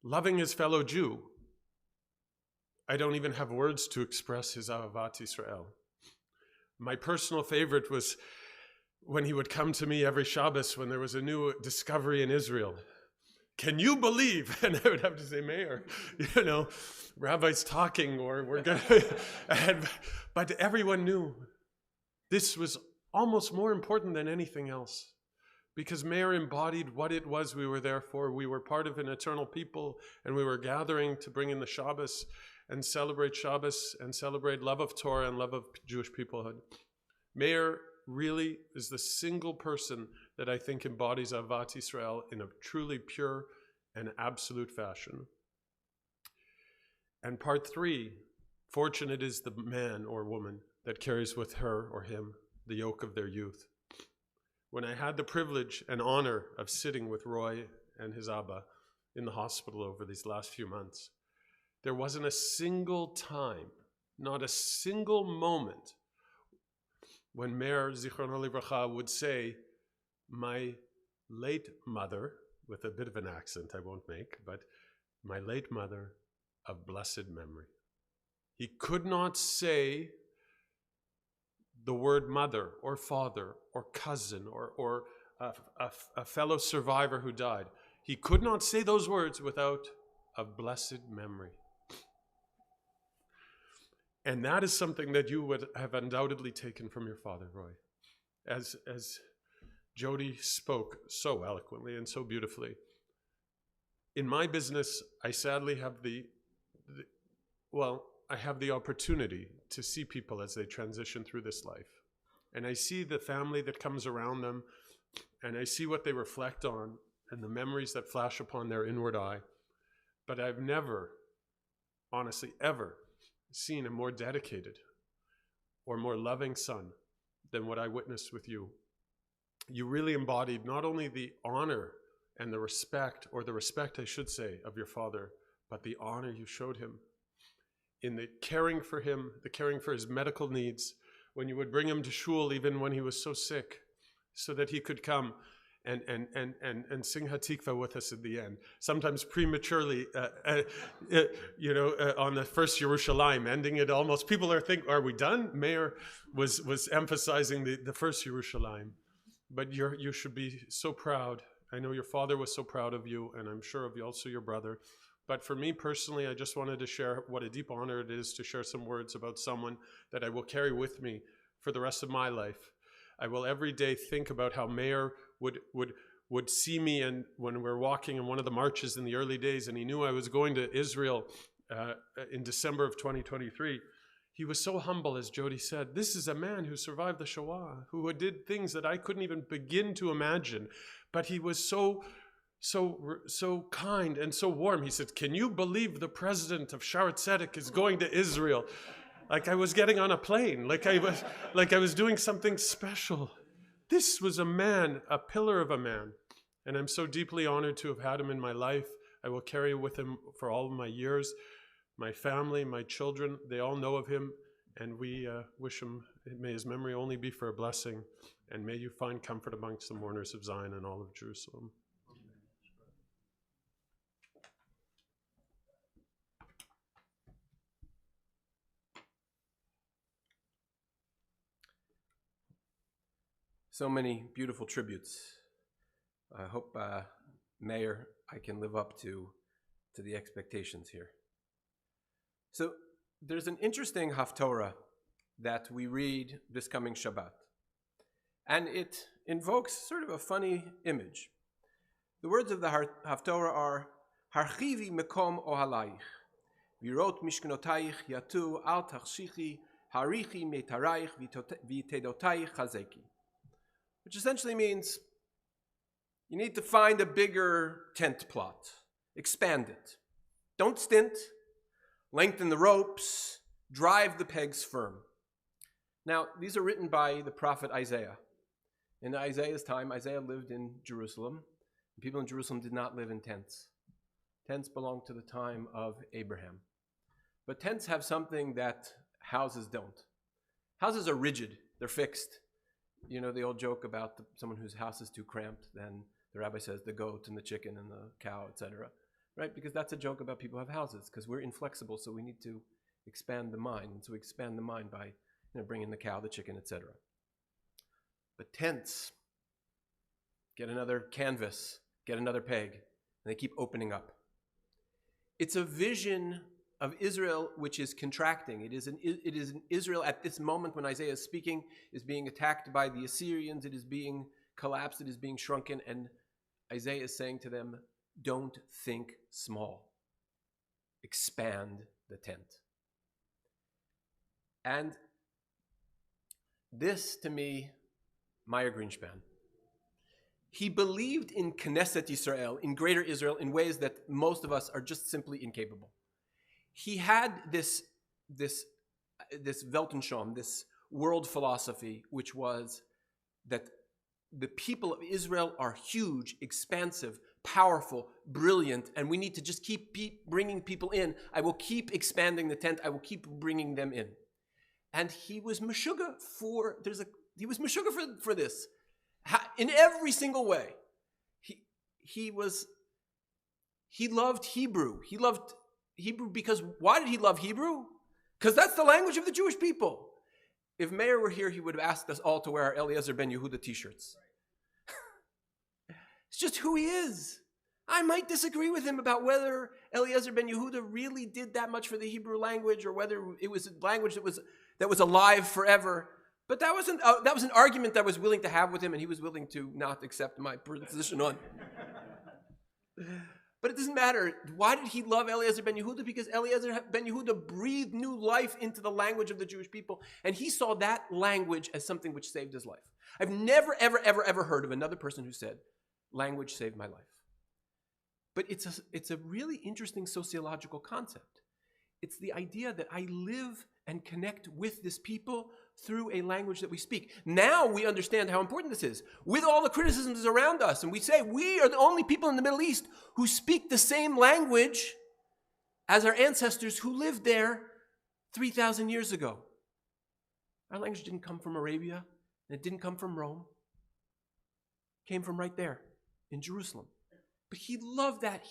loving his fellow Jew. I don't even have words to express his Ahavat Israel. My personal favorite was when he would come to me every Shabbos when there was a new discovery in Israel. Can you believe? And I would have to say, Myer, Rabbi's talking, or we're going to... But everyone knew this was almost more important than anything else, because Myer embodied what it was we were there for. We were part of an eternal people, and we were gathering to bring in the Shabbos and celebrate Shabbos and celebrate love of Torah and love of Jewish peoplehood. Myer really is the single person that I think embodies Ahavat Israel in a truly pure and absolute fashion. And part 3, fortunate is the man or woman that carries with her or him the yoke of their youth. When I had the privilege and honor of sitting with Roy and his Abba in the hospital over these last few months, there wasn't a single time, not a single moment, when Myer Zichrono Livracha would say, my late mother, with a bit of an accent I won't make, but my late mother of blessed memory. He could not say the word mother or father or cousin or a fellow survivor who died. He could not say those words without of blessed memory. And that is something that you would have undoubtedly taken from your father, Roy. As Jody spoke so eloquently and so beautifully. In my business, I sadly have I have the opportunity to see people as they transition through this life. And I see the family that comes around them, and I see what they reflect on and the memories that flash upon their inward eye. But I've never, honestly, ever seen a more dedicated or more loving son than what I witnessed with you. You really embodied not only the honor and the respect, or the respect, I should say, of your father, but the honor you showed him in the caring for him, the caring for his medical needs, when you would bring him to shul even when he was so sick, so that he could come and sing Hatikva with us at the end. Sometimes prematurely, on the first Yerushalayim, ending it almost. People are we done? Myer was emphasizing the first Yerushalayim. But you should be so proud. I know your father was so proud of you, and I'm sure of you, also your brother. But for me personally, I just wanted to share what a deep honor it is to share some words about someone that I will carry with me for the rest of my life. I will every day think about how Myer would see me, and when we're walking in one of the marches in the early days, and he knew I was going to Israel in December of 2023, he was so humble, as Jody said. This is a man who survived the Shoah, who did things that I couldn't even begin to imagine. But he was so kind and so warm. He said, can you believe the president of Shaare Zedek is going to Israel? Like I was getting on a plane, like I was doing something special. This was a man, a pillar of a man. And I'm so deeply honored to have had him in my life. I will carry with him for all of my years. My family, my children, they all know of him, and we wish him, may his memory only be for a blessing, and may you find comfort amongst the mourners of Zion and all of Jerusalem. So many beautiful tributes. I hope, Myer, I can live up to the expectations here. So there's an interesting Haftorah that we read this coming Shabbat, and it invokes sort of a funny image. The words of the Haftorah are, Harchivi mekom ohalaych, virot mishkenotaych yatu al tachshichi, harichi metaraych vitedotaych chazeki. Which essentially means you need to find a bigger tent plot, expand it. Don't stint, lengthen the ropes, drive the pegs firm. Now, these are written by the prophet Isaiah. In Isaiah's time, Isaiah lived in Jerusalem. People in Jerusalem did not live in tents. Tents belonged to the time of Abraham. But tents have something that houses don't. Houses are rigid, they're fixed. You know the old joke about someone whose house is too cramped, then the rabbi says the goat and the chicken and the cow, etc. right? Because that's a joke about people who have houses, because we're inflexible, so we need to expand the mind. And so we expand the mind by bringing the cow, the chicken, etc. But tents, get another canvas, get another peg, and they keep opening up. It's a vision of Israel which is contracting. It is an Israel at this moment when Isaiah is speaking, is being attacked by the Assyrians. It is being collapsed. It is being shrunken. And Isaiah is saying to them, don't think small. Expand the tent. And this, to me, Myer Grinshpan, he believed in Knesset Yisrael, in Greater Israel, in ways that most of us are just simply incapable. He had this Weltanschauung, this world philosophy, which was that the people of Israel are huge, expansive, powerful, brilliant, and we need to just keep bringing people in. I will keep expanding the tent. I will keep bringing them in. And he was meshuggah for this. In every single way. He loved Hebrew. He loved Hebrew because, why did he love Hebrew? Because that's the language of the Jewish people. If Myer were here, he would have asked us all to wear our Eliezer ben Yehuda t-shirts. It's just who he is. I might disagree with him about whether Eliezer ben Yehuda really did that much for the Hebrew language, or whether it was a language that was alive forever. But that was an argument that I was willing to have with him, and he was willing to not accept my position on. But it doesn't matter. Why did he love Eliezer ben Yehuda? Because Eliezer ben Yehuda breathed new life into the language of the Jewish people, and he saw that language as something which saved his life. I've never, ever, ever, ever heard of another person who said, language saved my life. But it's a really interesting sociological concept. It's the idea that I live and connect with this people through a language that we speak. Now we understand how important this is. With all the criticisms around us, and we say we are the only people in the Middle East who speak the same language as our ancestors who lived there 3,000 years ago. Our language didn't come from Arabia, and it didn't come from Rome. It came from right there in Jerusalem. But he loved that.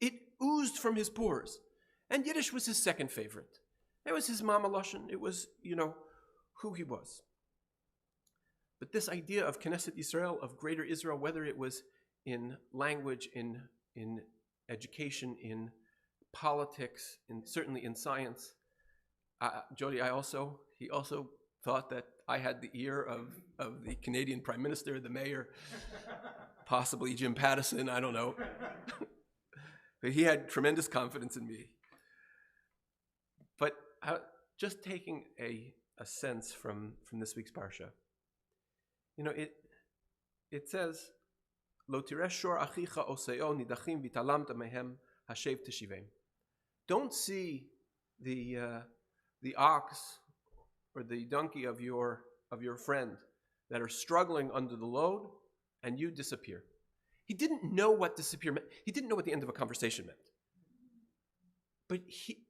It oozed from his pores. And Yiddish was his second favorite. It was his mama lashon. It was, who he was. But this idea of Knesset Yisrael, of Greater Israel, whether it was in language, in education, in politics, certainly in science, Jody, he also thought that I had the ear of the Canadian Prime Minister, the mayor, possibly Jim Pattison, I don't know. But he had tremendous confidence in me. But just taking a sense from this week's parsha, it says, "Lo tireh shor achicha oseo nidachim v'talamta mehem hashev teshivem." Don't see the ox or the donkey of your friend that are struggling under the load, and you disappear. He didn't know what disappear meant. He didn't know what the end of a conversation meant. But he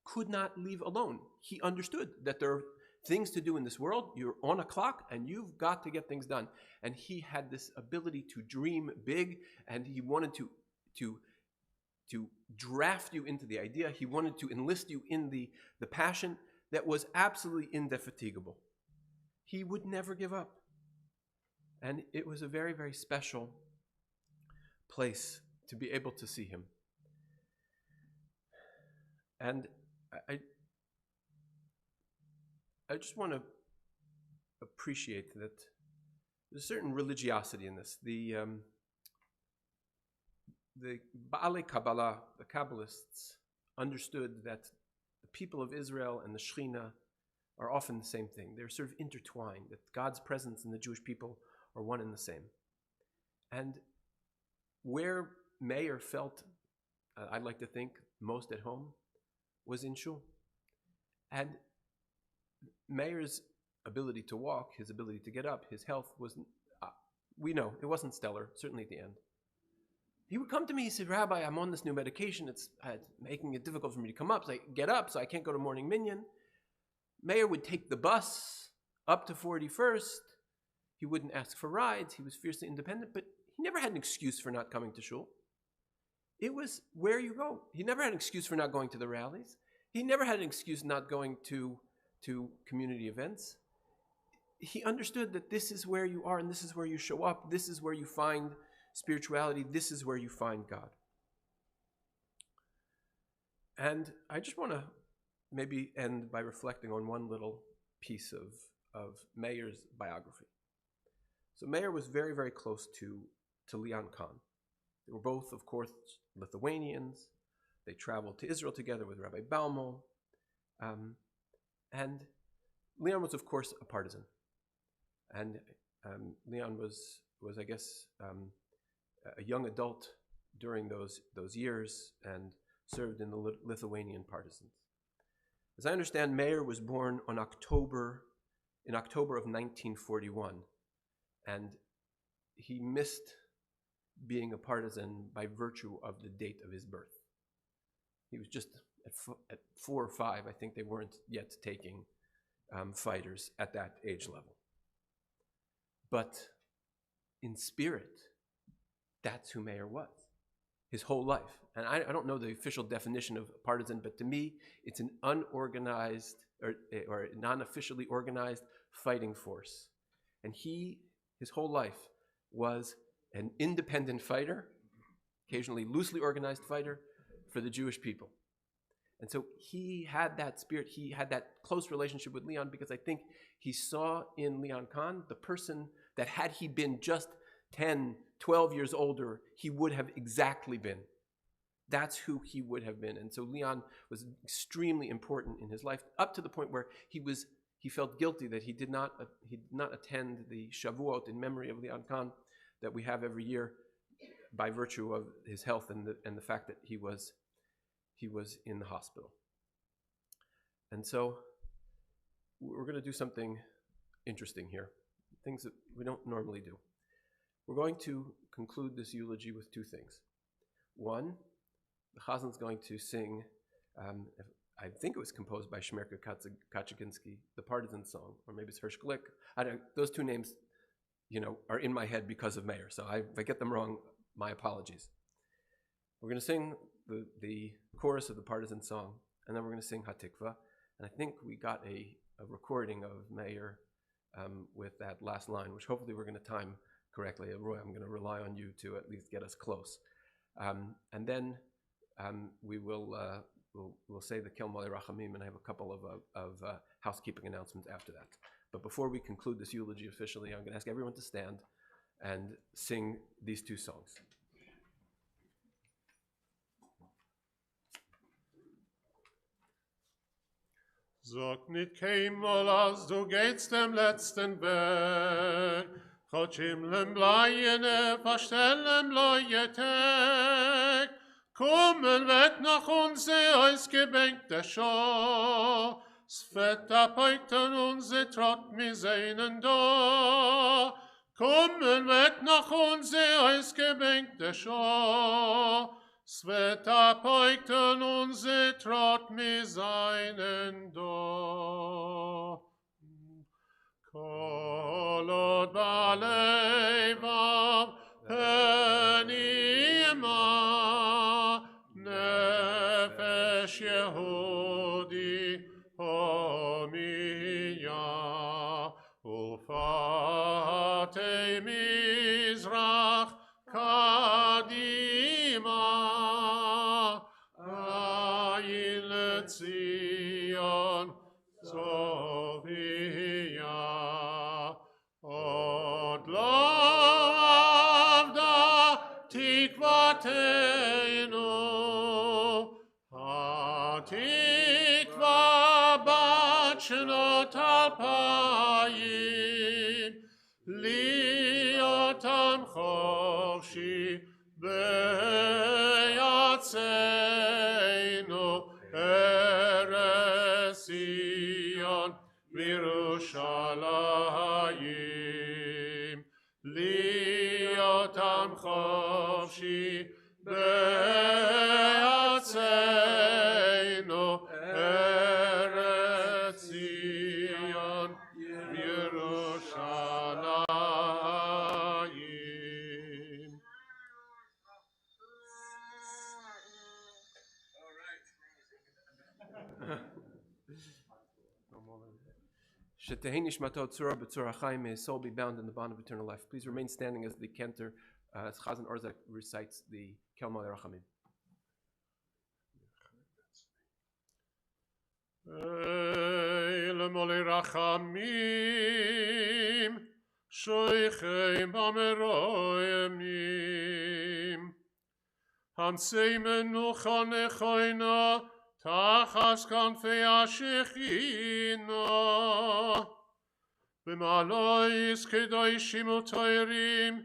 could not leave alone. He understood that there are things to do in this world. You're on a clock and you've got to get things done. And he had this ability to dream big, and he wanted to draft you into the idea. He wanted to enlist you in the passion that was absolutely indefatigable. He would never give up. And it was a very, very special place to be able to see him. And I just want to appreciate that there's a certain religiosity in this. The Ba'alei Kabbalah, the Kabbalists, understood that the people of Israel and the Shekhinah are often the same thing. They're sort of intertwined, that God's presence and the Jewish people are one and the same. And where Myer felt, I'd like to think, most at home was in shul. And Meyer's ability to walk, his ability to get up, his health was, we know, it wasn't stellar, certainly at the end. He would come to me, he said, "Rabbi, I'm on this new medication. It's making it difficult for me to come up. So I get up, so I can't go to morning minyan." Myer would take the bus up to 41st. He wouldn't ask for rides. He was fiercely independent, but he never had an excuse for not coming to shul. It was where you go. He never had an excuse for not going to the rallies. He never had an excuse not going to community events. He understood that this is where you are and this is where you show up. This is where you find spirituality. This is where you find God. And I just want to maybe end by reflecting on one little piece of Meyer's biography. So Myer was very, very close to Leon Kahn. They were both, of course, Lithuanians. They traveled to Israel together with Rabbi Balmo. And Leon was, of course, a partisan. And Leon was I guess, a young adult during those years and served in the Lithuanian partisans. As I understand, Myer was born in October of 1941, and he missed being a partisan by virtue of the date of his birth. He was just at 4 or 5. I think they weren't yet taking fighters at that age level. But in spirit, that's who Myer was, his whole life. And I don't know the official definition of partisan, but to me, it's an unorganized or non-officially organized fighting force. And his whole life was an independent fighter, occasionally loosely organized fighter for the Jewish people. And so he had that spirit, he had that close relationship with Leon because I think he saw in Leon Kahn the person that had he been just 10, 12 years older, he would have exactly been. That's who he would have been. And so Leon was extremely important in his life, up to the point where he felt guilty that he did not attend the Shavuot in memory of Leon Kahn that we have every year by virtue of his health and the fact that he was in the hospital. And so we're going to do something interesting here, things that we don't normally do. We're going to conclude this eulogy with 2 things. One, the Chazan's going to sing, I think it was composed by Shmerka Kaczyginski, the partisan song, or maybe it's Hersh Glick. Those 2 names, are in my head because of Myer. So if I get them wrong, my apologies. We're going to sing the chorus of the partisan song, and then we're going to sing Hatikva. And I think we got a recording of Myer with that last line, which hopefully we're going to time correctly. Roy, I'm going to rely on you to at least get us close. And then we will we'll say the Kel Malei Rachamim, and I have a couple of housekeeping announcements after that. But before we conclude this eulogy officially, I'm going to ask everyone to stand and sing these 2 songs. Sag nicht keinmal, als du gehst dem letzten Berg, Gott Himmeln bleiene, verstellen bleietek, kommen wird nach uns ausgebänkte Schau, Sveta peuten unse trott mi seinen da, kommen wird nach uns ausgebänkte Schau, Sveta peuten unse trott mi seinen da. Kolod balevav penima nefesh Yehudi homiya ufate mizrach kadima ayin letzion Sofia od lo avda tikvateinu hatikva bachnot alpayim liotam chofshi beyatseinu Sion Yerushalayim Liotam Chofshi Be'atzeinu Eretz Sion Yerushalayim Shetehi nishmato tzura b'tzura chaim, may his soul be bound in the bond of eternal life. Please remain standing as the cantor, as Chazan Orzak recites the Kelma Rachamim. Le moli rachamim, shoichem bameroyemim. Hansei menucha nechoina, tachas kanfei ashechina. B'malois kedoshim utoirim,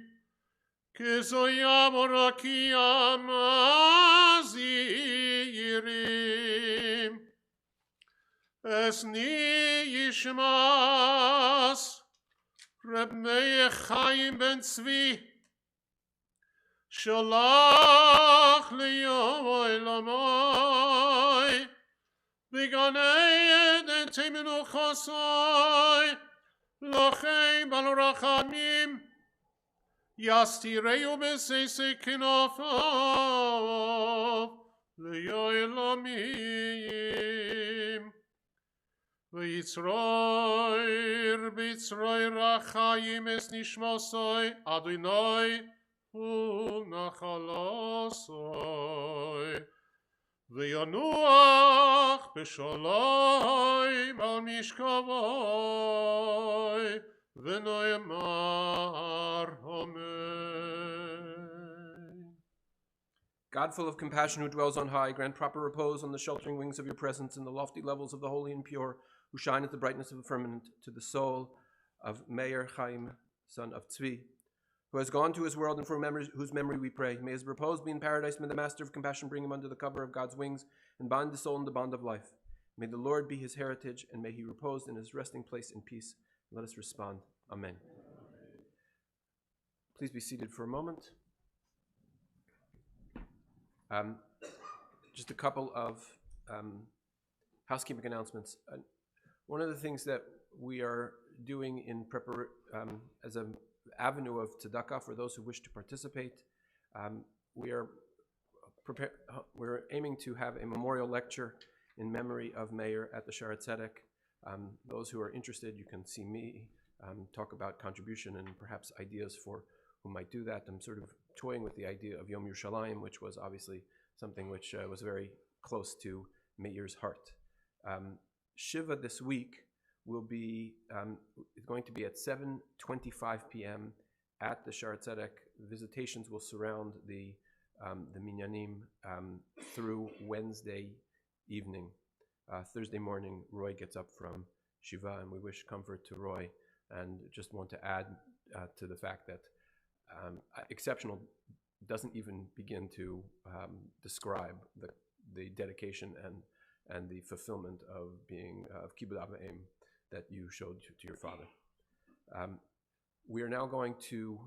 kezoyam orakiyam azirim. Es ni yishmas Reb Meir Chaim ben Tzvi Shalach liyom olamai B'ganei Eden temenu chosai Lochem bal rachamim Yastireu b'seisei kinofav Liyolamim V'yitzroir b'yitzroir rachayim es nishmosoi Adonai hu nachalosoi V'yanuach b'sholoi al mishkavoi V'noemar Amen. God, full of compassion, who dwells on high, grant proper repose on the sheltering wings of your presence in the lofty levels of the holy and pure, who shine at the brightness of the firmament, to the soul of Meir Chaim, son of Tzvi, who has gone to his world and for whose memory we pray. May his repose be in paradise. May the Master of compassion bring him under the cover of God's wings and bind the soul in the bond of life. May the Lord be his heritage, and may he repose in his resting place in peace. Let us respond. Amen. Please be seated for a moment. Just a couple of housekeeping announcements. One of the things that we are doing in as an avenue of tzedakah for those who wish to participate, we're aiming to have a memorial lecture in memory of Meir at the Shara Tzedek. Those who are interested, you can see me talk about contribution and perhaps ideas for who might do that. I'm sort of toying with the idea of Yom Yerushalayim, which was obviously something which was very close to Meir's heart. Shiva this week will be going to be at 7:25 p.m. at the Shara Tzedek. Visitations will surround the minyanim through Wednesday evening. Thursday morning, Roy gets up from Shiva, and we wish comfort to Roy, and just want to add to the fact that exceptional doesn't even begin to describe the dedication and the fulfillment of being of Kibbud Av V'Em that you showed to your father. We are now going to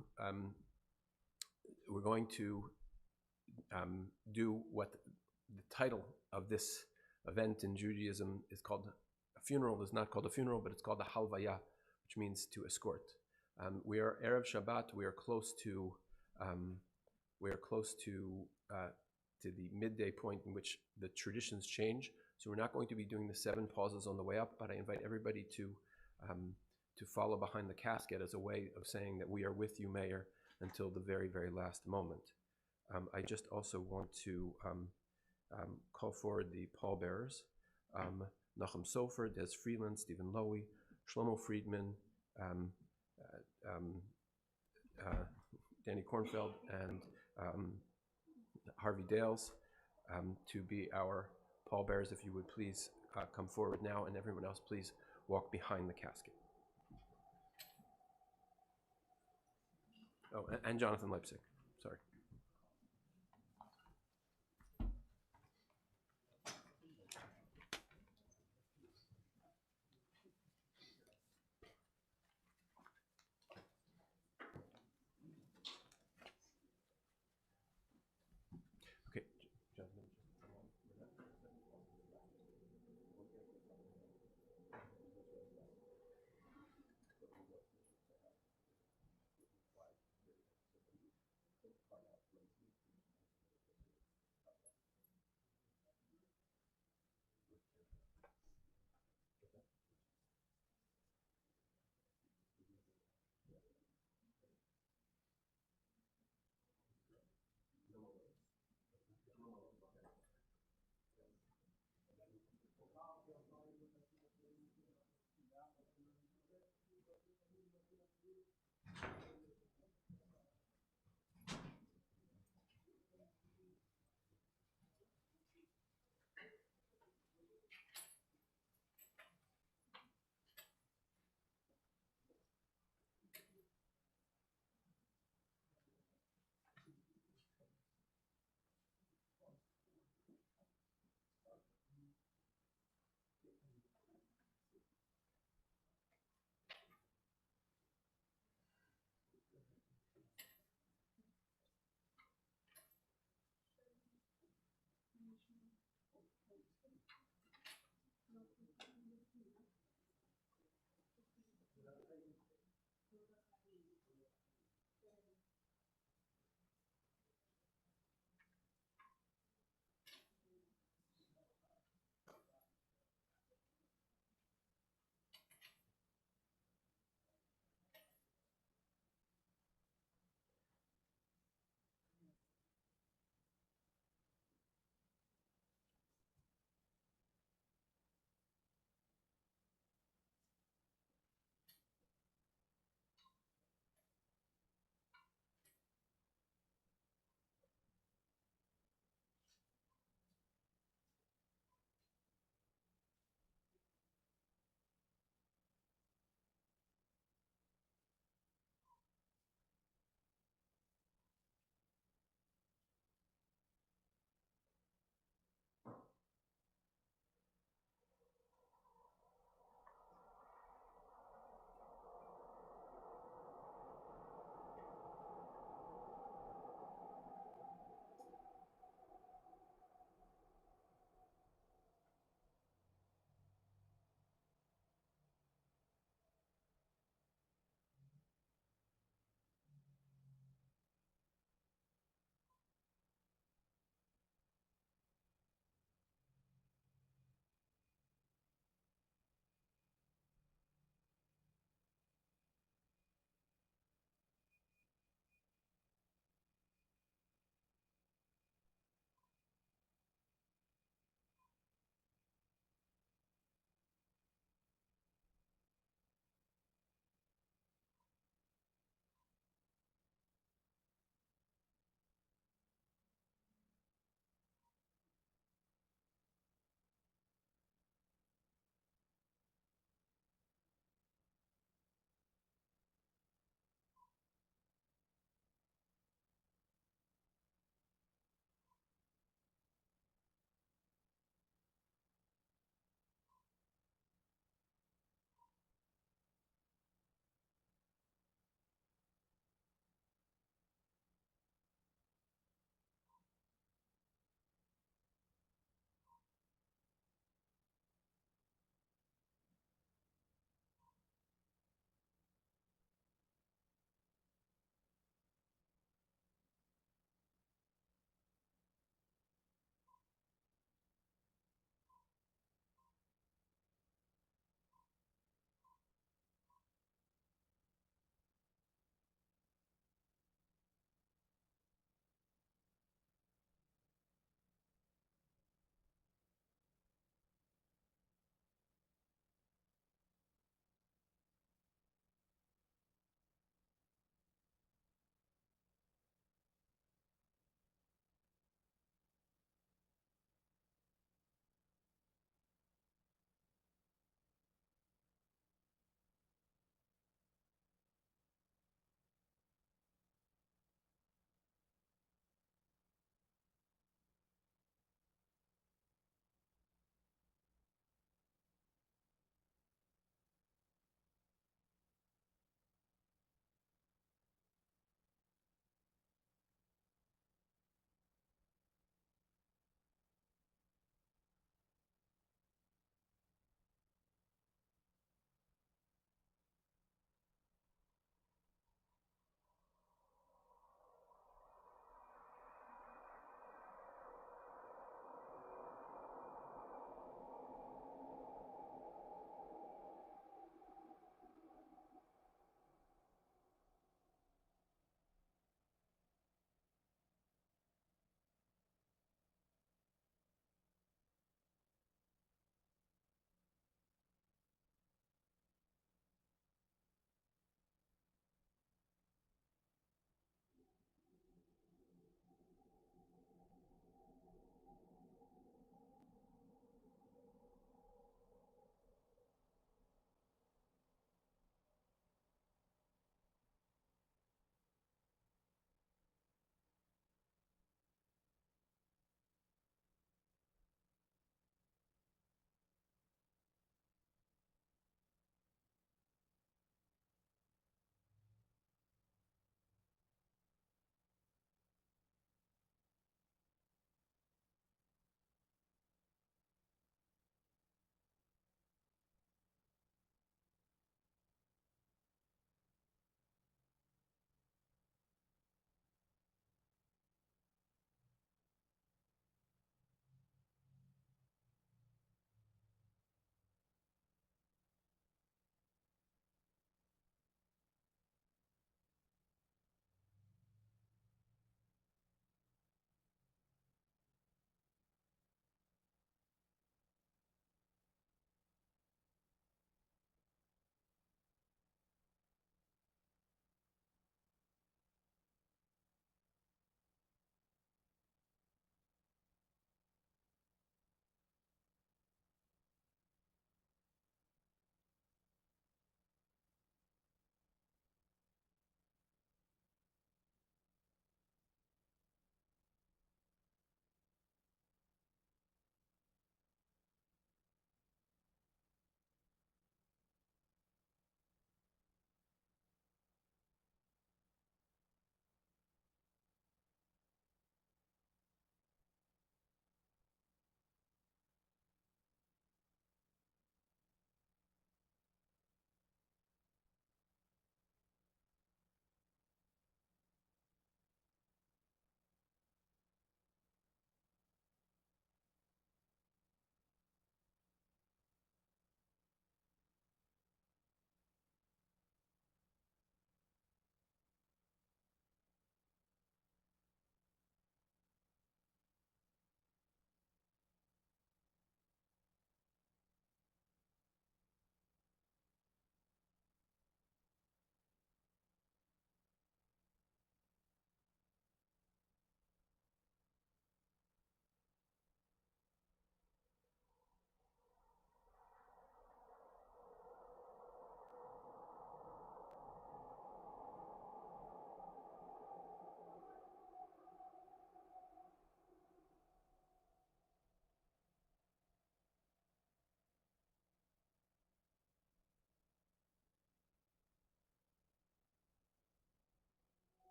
do what the title of this event in Judaism is called. A funeral is not called a funeral, but it's called a halvaya, which means to escort. We are Erev Shabbat. We are close to the midday point in which the traditions change. So we're not going to be doing the 7 pauses on the way up, but I invite everybody to follow behind the casket as a way of saying that we are with you, Meir, until the very, very last moment. I just also want to call forward the pallbearers: Nachum Sofer, Des Friedland, Stephen Lowy, Shlomo Friedman, Danny Kornfeld, and Harvey Dales to be our pallbearers. If you would please come forward now, and everyone else please walk behind the casket. Oh, and Jonathan Leipzig, sorry. Okay, Jonathan.